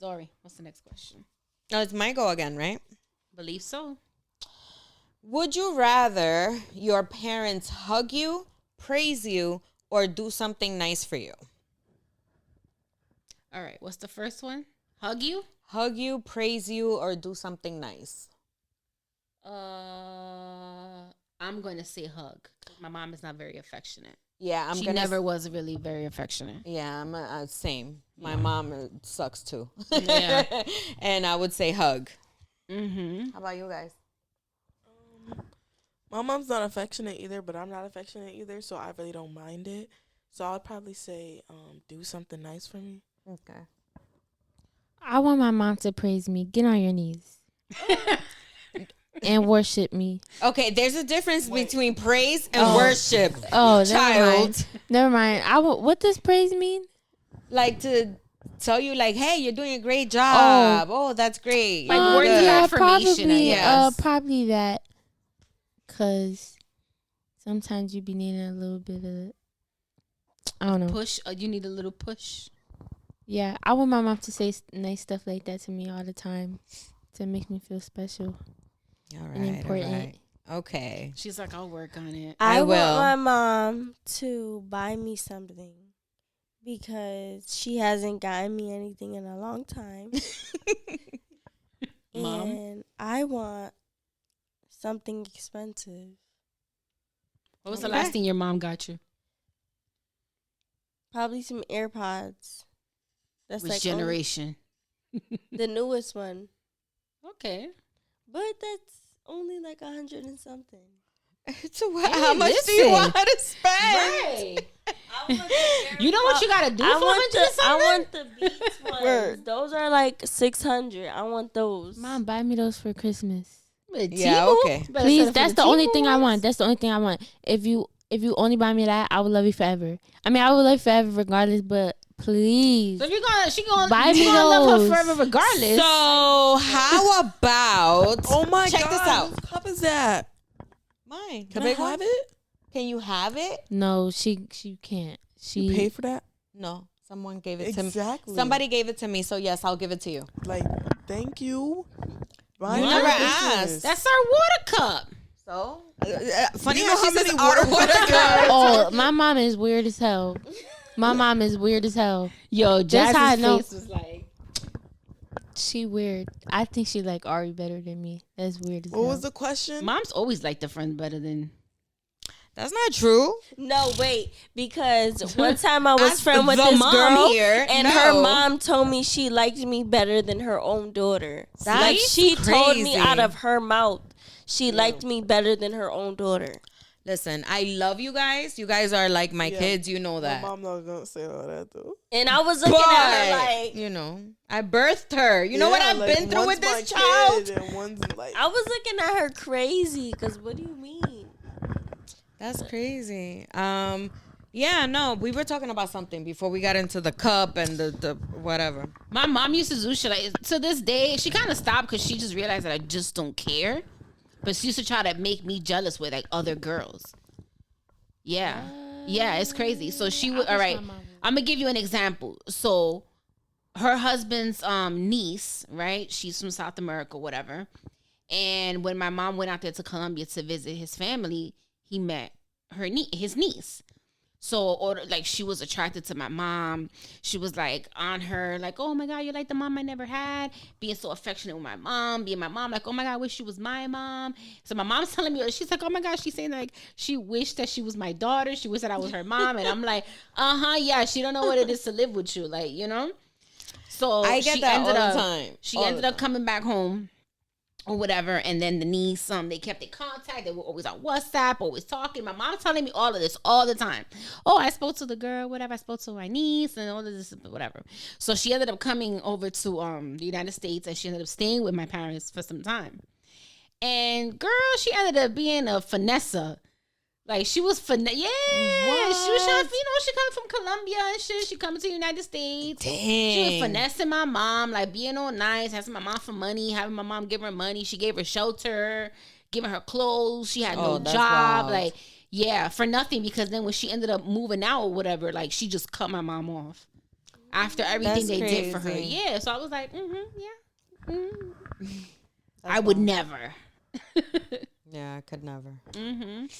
Dory, what's the next question? Oh, it's my go again, right? Believe so. Would you rather your parents hug you, praise you, or do something nice for you? All right, what's the first one? Hug you? Hug you, praise you, or do something nice? I'm going to say hug. My mom is not very affectionate. Yeah, she never was really very affectionate. Yeah, I'm same. My mom sucks too. Yeah. And I would say hug. Mm-hmm. How about you guys? My mom's not affectionate either, but I'm not affectionate either, so I really don't mind it. So I'd probably say do something nice for me. Okay. I want my mom to praise me. Get on your knees. And worship me. Okay, there's a difference between praise and worship. Oh, child. Never mind. What does praise mean? Like to tell you, like, hey, you're doing a great job. Oh, that's great. Like words of affirmation. Probably that. Because sometimes you be needing a little bit of, I don't know. Push. You need a little push. Yeah, I want my mom to say nice stuff like that to me all the time to make me feel special. All right, and important. All right. Okay. She's like, I'll work on it. I want my mom to buy me something because she hasn't gotten me anything in a long time. Mom? And I want something expensive. What was the last thing your mom got you? Probably some AirPods. That's Which like generation? the newest one. Okay. But that's only like 100 and something. So how much do you want to spend? Right. You know what you gotta do for 100 and something? I want the Beats ones. Those are like 600. I want those. Mom, buy me those for Christmas. Yeah, okay. Please, that's the only thing I want. That's the only thing I want. If you only buy me that, I will love you forever. I mean, I will love you forever regardless, but please. So if she gonna buy me love those her forever regardless. So how about oh my check God, this out. Whose cup is that? Mine. Can I have it? Can you have it? No, she can't. You pay for that? No. Someone gave it to me. Exactly. Somebody gave it to me, so yes, I'll give it to you. Like, thank you. You never asked. That's our water cup. So funny You how know she how says many our water cup. Oh, my mom is weird as hell. My mom is weird as hell. Yo, That's how I Jazz's know. face was like, She weird. I think she like Ari better than me. That's weird. What was the question? Mom's always liked the friend better than. That's not true. No, wait, because one time I was friend with the this mom girl, here, and her mom told me she liked me better than her own daughter. Like she told me out of her mouth, she liked me better than her own daughter. Listen, I love you guys. You guys are like my kids. You know that. My mom not gonna say all that though. And I was looking at her like, you know, I birthed her. You know what I've been through with this child. And one's like, I was looking at her crazy. Cause what do you mean? That's crazy. Yeah, no, we were talking about something before we got into the cup and the whatever. My mom used to do shit like to this day. She kind of stopped because she just realized that I just don't care. But she used to try to make me jealous with like other girls. Yeah, yeah, it's crazy. So she would. All right, I'm gonna give you an example. So her husband's niece, right? She's from South America, whatever. And when my mom went out there to Colombia to visit his family, he met his niece. So, or like, she was attracted to my mom. She was like on her, like, oh my God, you're like the mom I never had. Being so affectionate with my mom, being my mom, like, oh my God, I wish she was my mom. So my mom's telling me, she's like, oh my God, she's saying like she wished that she was my daughter. She wished that I was her mom. And I'm like, yeah, she don't know what it is to live with you, like, you know. So I get that all the time. She ended up coming back home. Or whatever, and then the niece, they kept in contact. They were always on WhatsApp, always talking. My mom's telling me all of this all the time. Oh, I spoke to the girl, whatever. I spoke to my niece, and all of this, whatever. So she ended up coming over to the United States, and she ended up staying with my parents for some time. And girl, she ended up being a finesser. Like, she was she was trying, she coming from Colombia and shit. She coming to the United States. Dang. She was finessing my mom, like being all nice, asking my mom for money, having my mom give her money. She gave her shelter, giving her clothes. She had no job. Wild. Like, yeah, for nothing, because then when she ended up moving out or whatever, like, she just cut my mom off after everything they did for her. Yeah, so I was like, I would never. Yeah, I could never.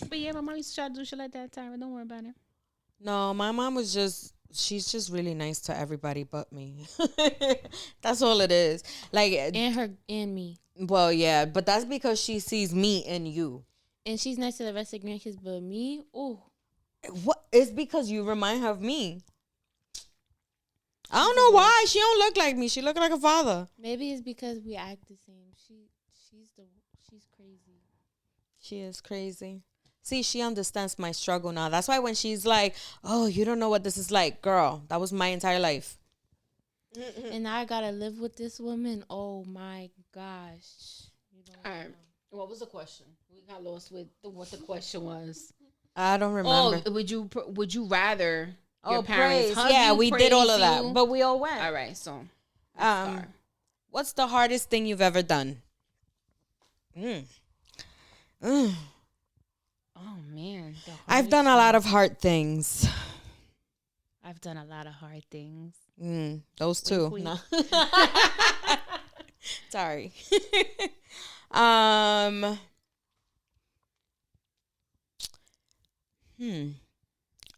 But yeah, my mom used to try to do shit like that, Tyra. Don't worry about it. No, my mom was she's just really nice to everybody but me. That's all it is. Like, and me. Well, yeah, but that's because she sees me and you. And she's nice to the rest of the grandkids, but me, ooh. What? It's because you remind her of me. I don't know why. She don't look like me. She look like a father. Maybe it's because we act the same. She's crazy. She is crazy. See, she understands my struggle now. That's why when she's like, oh, you don't know what this is like. Girl, that was my entire life. And now I got to live with this woman. Oh, my gosh. All right. What was the question? We got lost with what the question was. I don't remember. Oh, would you rather your parents hug yeah, you, we did all of that. But we all went. All right, so what's the hardest thing you've ever done? Oh man, I've done a lot of hard things. I've done a lot of hard things. Those two. No. Sorry. I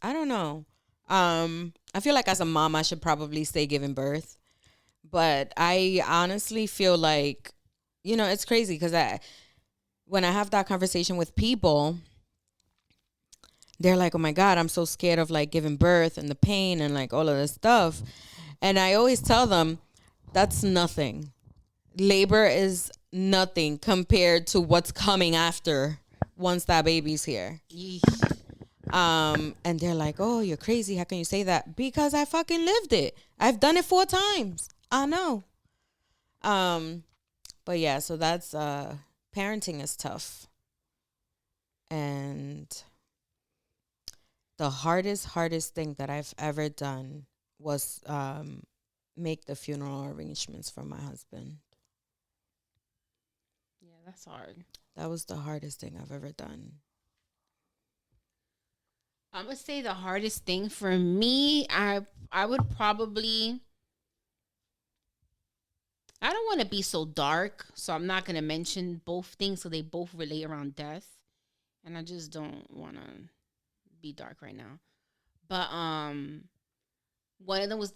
don't know. I feel like as a mom, I should probably say giving birth, but I honestly feel like, it's crazy because when I have that conversation with people, they're like, oh my God, I'm so scared of like giving birth and the pain and like all of this stuff. And I always tell them that's nothing. Labor is nothing compared to what's coming after once that baby's here. And they're like, oh, you're crazy. How can you say that? Because I fucking lived it. I've done it 4 times. I know. But yeah, so that's parenting is tough. And the hardest thing that I've ever done was make the funeral arrangements for my husband. Yeah, that's hard. That was the hardest thing I've ever done. I'm going to say the hardest thing for me, I would probably... I don't want to be so dark, so I'm not going to mention both things so they both relate around death. And I just don't want to be dark right now. But one of them was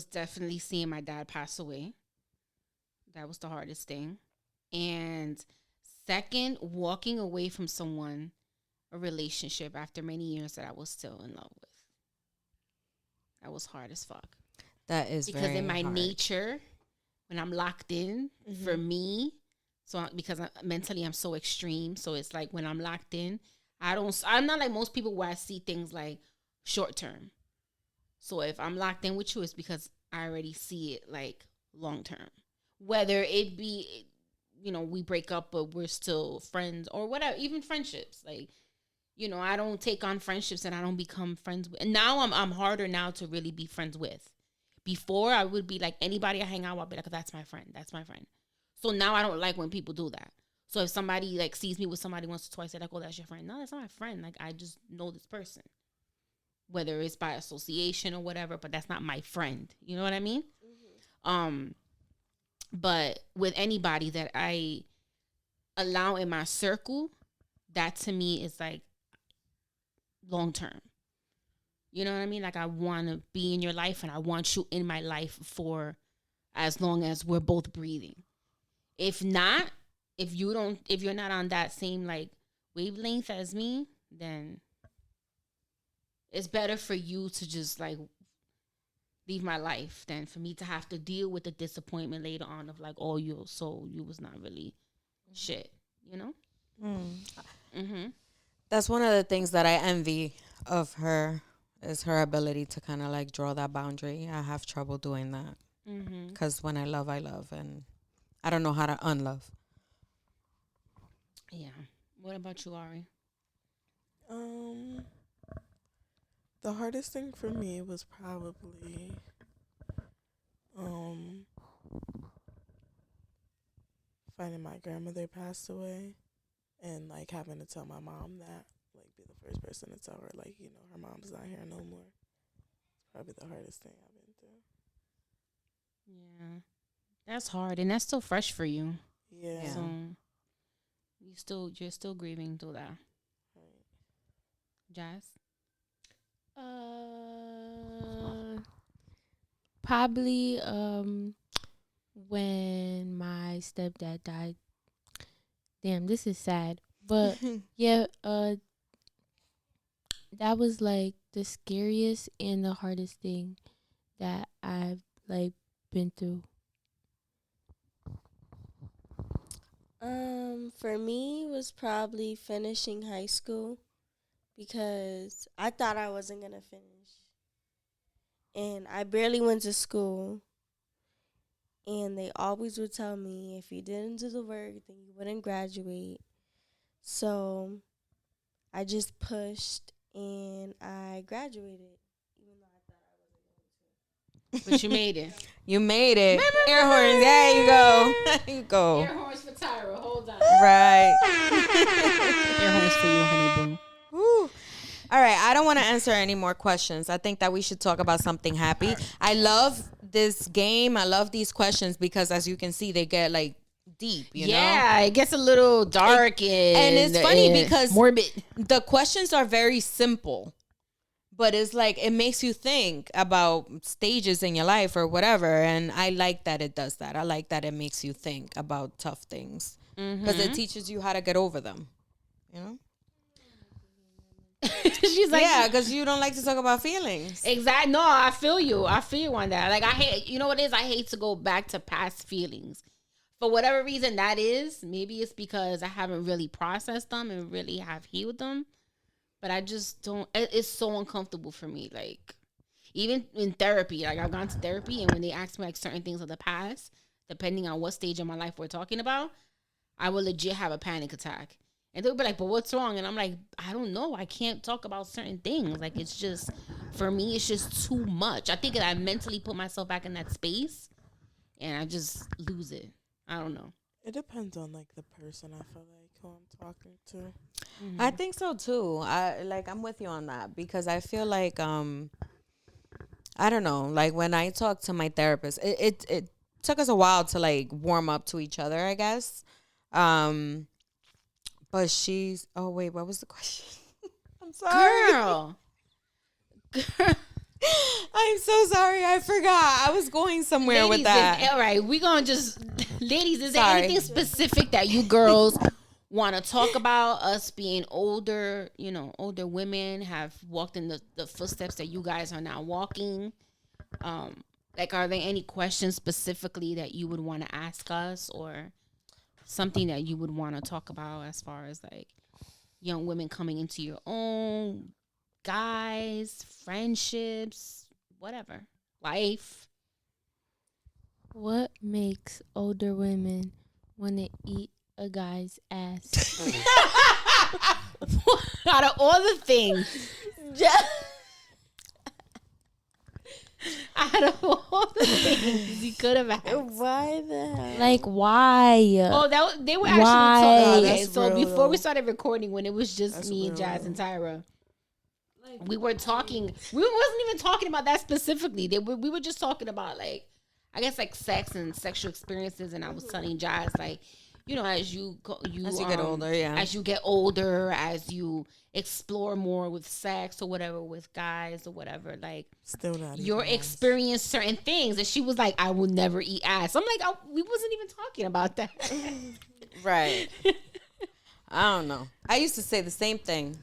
definitely seeing my dad pass away. That was the hardest thing. And second, walking away from someone, a relationship after many years that I was still in love with. That was hard as fuck. That is because very in my hard. nature, when I'm locked in, for me, because mentally I'm so extreme, so it's like when I'm locked in, I'm not like most people where I see things like short term. So if I'm locked in with you, it's because I already see it like long term. Whether it be, we break up, but we're still friends or whatever, even friendships. Like, I don't take on friendships and I don't become friends with. And now I'm harder now to really be friends with. Before I would be like, anybody I hang out with, I'd be like, that's my friend. That's my friend. So now I don't like when people do that. So if somebody like sees me with somebody once or twice, they're like, oh, that's your friend. No, that's not my friend. Like, I just know this person. Whether it's by association or whatever, but that's not my friend. You know what I mean? But with anybody that I allow in my circle, that to me is like long term. You know what I mean? Like, I want to be in your life and I want you in my life for as long as we're both breathing. If not, if you're not on that same like wavelength as me, then it's better for you to just like leave my life than for me to have to deal with the disappointment later on of like, oh, you was not really shit, That's one of the things that I envy of her, is her ability to kind of like draw that boundary. I have trouble doing that because when I love, and I don't know how to unlove. Yeah. What about you, Ari? The hardest thing for me was probably finding my grandmother passed away and like having to tell my mom that, like be the first person to tell her like, her mom's not here no more. It's probably the hardest thing I've been through. Yeah. That's hard, and that's still fresh for you. Yeah. So you're still grieving through that. Right. Jazz? Probably when my stepdad died. Damn, this is sad. But yeah, that was like the scariest and the hardest thing that I've like been through. For me, was probably finishing high school because I thought I wasn't gonna finish, and I barely went to school. And they always would tell me if you didn't do the work, then you wouldn't graduate. So I just pushed and I graduated, even though I thought I wasn't going to. But you made it. You made it. Air horns. There you go. There you go. Air horns for Tyra. Hold on. Right. Air horns for you, honey boo. Woo. All right. I don't want to answer any more questions. I think that we should talk about something happy. I love this game. I love these questions because, as you can see, they get like deep, you know? Yeah, it gets a little dark and it's funny because morbid. The questions are very simple, but it's like it makes you think about stages in your life or whatever. And I like that it does that. I like that it makes you think about tough things because it teaches you how to get over them, you know? She's like, yeah, because you don't like to talk about feelings. Exactly. No, I feel you. I feel you on that. Like, I hate, you know what it is? I hate to go back to past feelings. For whatever reason that is, maybe it's because I haven't really processed them and really have healed them. But I just don't, it's so uncomfortable for me. Like, even in therapy, like I've gone to therapy and when they ask me like certain things of the past, depending on what stage of my life we're talking about, I will legit have a panic attack. And they'll be like, but what's wrong? And I'm like, I don't know. I can't talk about certain things. Like, it's just, for me, it's just too much. I think that I mentally put myself back in that space and I just lose it. I don't know. It depends on like the person, I feel like, who I'm talking to. Mm-hmm. I think so too. I'm with you on that because I feel like, I don't know, like when I talk to my therapist, it took us a while to like warm up to each other, I guess. But oh wait, what was the question? I'm sorry. Girl. I'm so sorry. I forgot. I was going somewhere with that. All right, we're going to just... Ladies, is there anything specific that you girls want to talk about? Us being older, older women have walked in the footsteps that you guys are now walking. Are there any questions specifically that you would want to ask us, or something that you would want to talk about as far as like young women coming into your own, guys, friendships, whatever, life? What makes older women want to eat a guy's ass? Out of all the things. Out of all the things you could have asked. Why the hell? Like, why? Oh, they were actually talking. Okay, so before we started recording, when it was just me and Jazz and Tyra, we were talking. We wasn't even talking about that specifically. We were just talking about like, I guess like sex and sexual experiences. And I was telling Jazz like, as you get older, as you get older, as you explore more with sex or whatever, with guys or whatever, like still not you're experience certain things. And she was like, I will never eat ass. I'm like, we wasn't even talking about that. Right. I don't know. I used to say the same thing,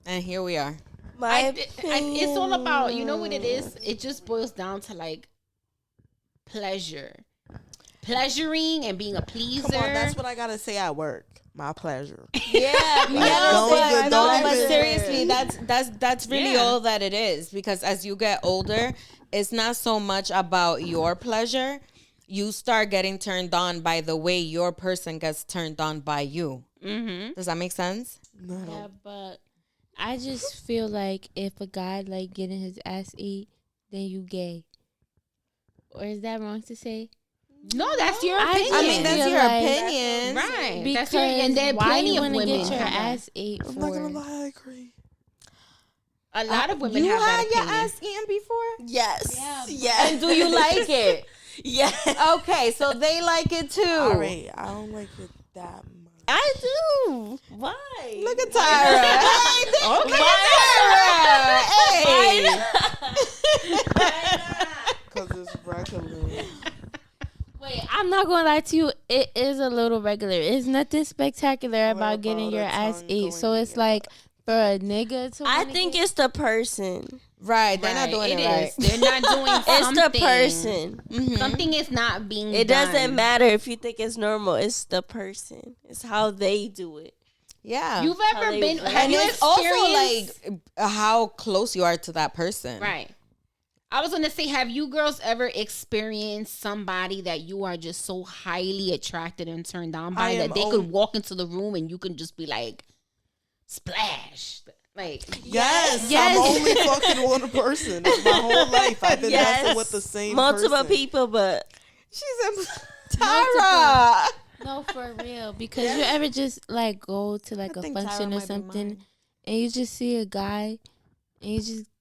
and here we are. It's all about, you know what it is? It just boils down to like pleasuring and being a pleaser. Come on, that's what I gotta say at work. My pleasure. Yeah, but seriously, that's really all that it is. Because as you get older, it's not so much about your pleasure. You start getting turned on by the way your person gets turned on by you. Mm-hmm. Does that make sense? No. Yeah, but I just feel like if a guy like getting his ass ate, then you gay. Or is that wrong to say? No, that's your opinion. I mean, that's your opinion. Right. Because and there are plenty of women get your ass ate for. I'm not gonna lie, I agree. A lot of women have that opinion. You had your ass eaten before? Yes. Yeah. Yes. And do you like it? Yes. Okay, so they like it too. All right, I don't like it that much. I do. Why? Look at Tyra. Because it's regular. Wait, I'm not gonna lie to you. It is a little regular. It's nothing spectacular about getting your ass ate. So it's like for a nigga to. I think it's the person. Right, they're not doing it right. They're not doing something. It's the person. Mm-hmm. Something is not being done. It doesn't matter if you think it's normal. It's the person. It's how they do it. Yeah. You've ever been... And it's also like how close you are to that person. Right. I was going to say, have you girls ever experienced somebody that you are just so highly attracted and turned on by that they could walk into the room and you can just be like, splash. Like, yes. I'm only fucking one person. It's my whole life. I've been messing with the same multiple people, but she's a Tyra. No, for real. Because you ever just like go to like a function or something and you just see a guy and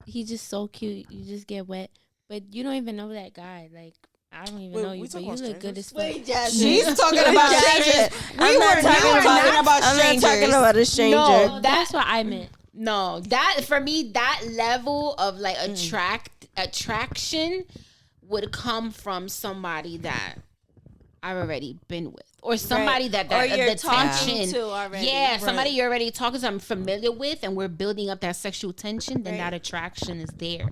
he's just so cute. You just get wet. But you don't even know that guy. Like, I don't even know you, but you look good as fuck. She's talking about strangers. I'm not talking about a stranger. No, that's what I meant. No, that for me, that level of like attraction would come from somebody that I've already been with, or somebody that or you're the talking tension, to already. Yeah, somebody you're already talking to, I'm familiar with, and we're building up that sexual tension. Then that attraction is there,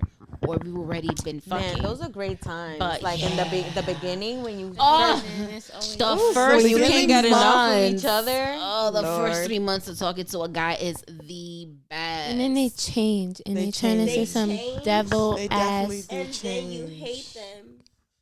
or we've already been fucking. Man, those are great times. But like in the beginning when you the first you can't get enough of each other. Oh, the first 3 months of talking to a guy is the best. And then they change and they turn into some devil ass. And then you hate them.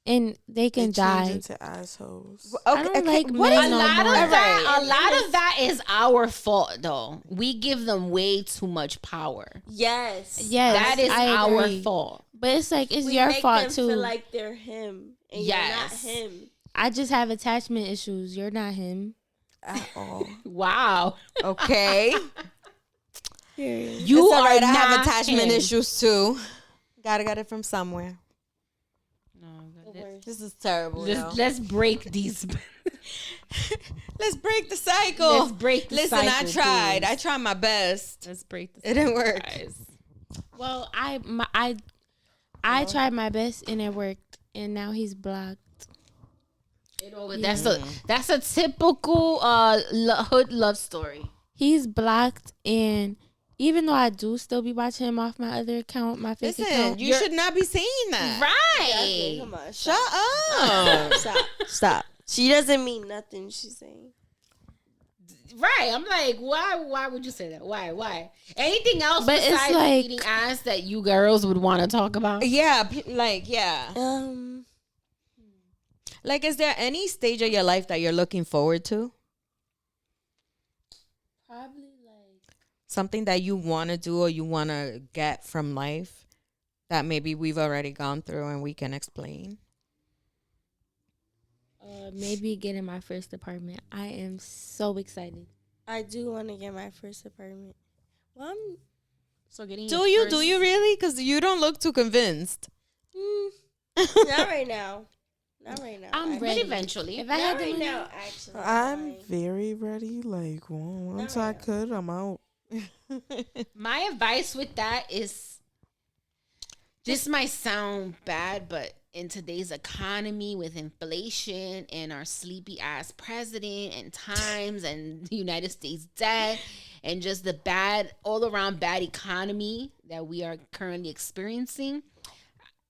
And they can die. Into assholes. I don't like men no more. A lot of that is our fault, though. We give them way too much power. Yes. That is our fault. But it's like it's your fault too. Feel like they're him, and you're not him. I just have attachment issues. You're not him at all. Wow. Okay. You are right. not I have attachment issues too. Gotta get it from somewhere. This is terrible. Let's break these. Let's break the cycle. Listen, I tried. I tried my best. Let's break the cycle. It didn't work. Well, I tried my best and it worked, and now he's blocked. That's a typical hood love story. He's blocked, and even though I do still be watching him off my other account, my fake account. You should not be saying that. Right. Come on, Shut up. Stop. She doesn't mean nothing. She's saying. Right. I'm like, why would you say that? Why? Anything else But besides it's like, eating ass that you girls would want to talk about? Yeah. Like, is there any stage of your life that you're looking forward to? Probably like Something that you want to do or you want to get from life that maybe we've already gone through and we can explain? maybe getting my first apartment. I am so excited. I do want to get my first apartment. Well, So getting Do you really? Because you don't look too convinced. not right now. Not right now. I'm But ready. eventually. If I Not had the right money, now, actually. I'm very ready. Like, once I could, I'm out. My advice with that is, this might sound bad, but in today's economy with inflation and our sleepy ass president and times and the United States debt and just the all around bad economy that we are currently experiencing,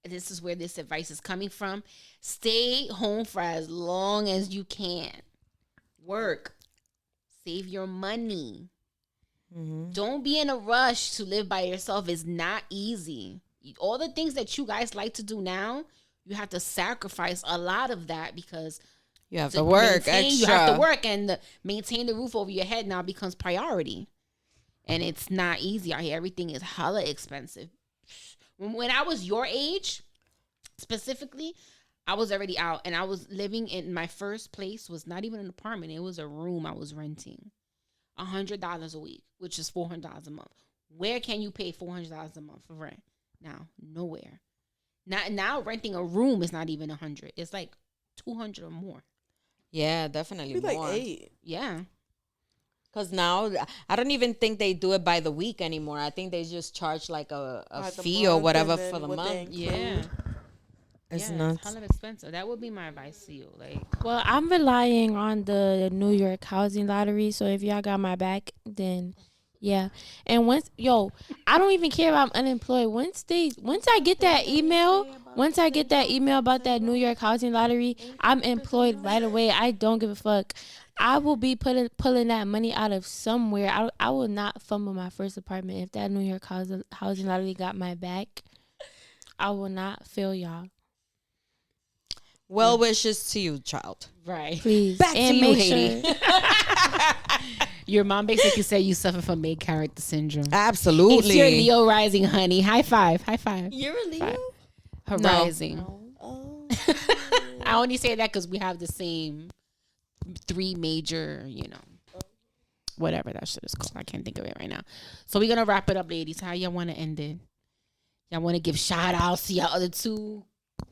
this is where this advice is coming from. Stay home for as long as you can. Work. Save your money. Mm-hmm. Don't be in a rush to live by yourself. It's not easy. All the things that you guys like to do now, you have to sacrifice a lot of that because You have to work extra. You have to work, and maintain the roof over your head now becomes priority. And it's not easy out here. Everything is hella expensive. When I was your age, specifically, I was already out, and I was living in my first place. Was not even an apartment. It was a room I was renting. $100 a week, which is $400 a month. Where can you pay $400 a month for rent? Now, nowhere. Now renting a room is not even $100. It's like $200 or more. Yeah, definitely Be like more. 8. Yeah. Because now, I don't even think they do it by the week anymore. I think they just charge like a fee or whatever for the month. Yeah. It's yeah, nuts. It's hella expensive. That would be my advice to you. Like, well, I'm relying on the New York housing lottery. So if y'all got my back, then yeah. And I don't even care if I'm unemployed. Once I get that email about that New York housing lottery, I'm employed right away. I don't give a fuck. I will be pulling that money out of somewhere. I will not fumble my first apartment. If that New York housing lottery got my back, I will not fail y'all. Well wishes to you, child. right. Please. Back and to you, make Haiti. sure. Your mom basically said you suffer from main character syndrome. Absolutely. It's your Leo rising, honey. High five. High five. You're a Leo? Her No. rising. Oh. I only say that because we have the same 3 major, whatever that shit is called. I can't think of it right now. So we're going to wrap it up, ladies. How y'all want to end it? Y'all want to give shout outs to y'all other 2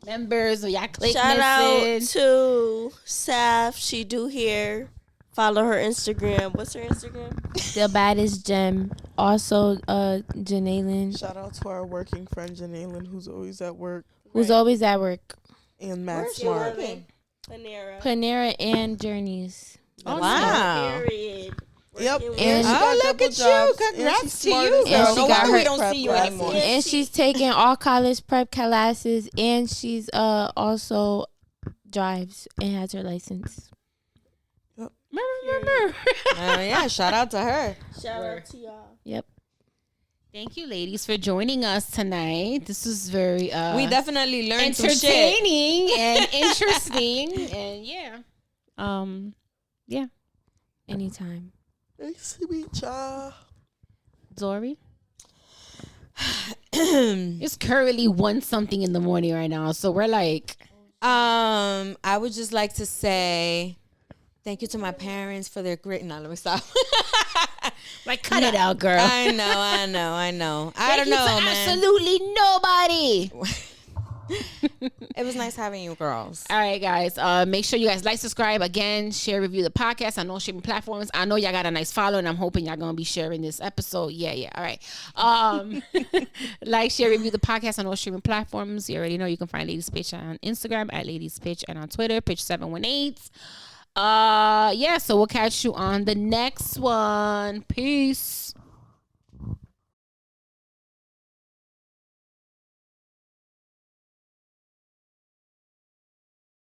members or y'all click Shout out message? to Saf. She do hair. Follow her Instagram. What's her Instagram? The baddest gem. Also, Janalen, Shout out to our working friend Janalen, who's always at work, who's always at work. and Matt Where's she Smart. working? Panera. Panera and Journeys. Wow. Period. Yep. Working with- And- she got Oh, look double at you. jobs, and Congrats she's to smart you, as girl. hell. she No got wonder her we don't see you prep anymore. classes. And she's taking all college prep classes, and she's also drives and has her license. Remember. Yeah, shout out to her. Shout out to y'all. Yep. Thank you, ladies, for joining us tonight. This was very We definitely learned some shit. entertaining and interesting, and yeah. Yeah. Anytime. Nice to meet y'all. Dory. It's currently 1-something in the morning right now, so we're like, I would just like to say thank you to my parents for their great. No, let me stop. cut it out, girl. I know. I Thank don't you know, to man. absolutely nobody. It was nice having you girls. All right, guys. Make sure you guys like, subscribe, again, share, review the podcast on all streaming platforms. I know y'all got a nice follow, and I'm hoping y'all gonna be sharing this episode. Yeah. All right. Like, share, review the podcast on all streaming platforms. You already know you can find Ladies Pitch on Instagram at Ladies Pitch and on Twitter, Pitch718. So we'll catch you on the next one. Peace.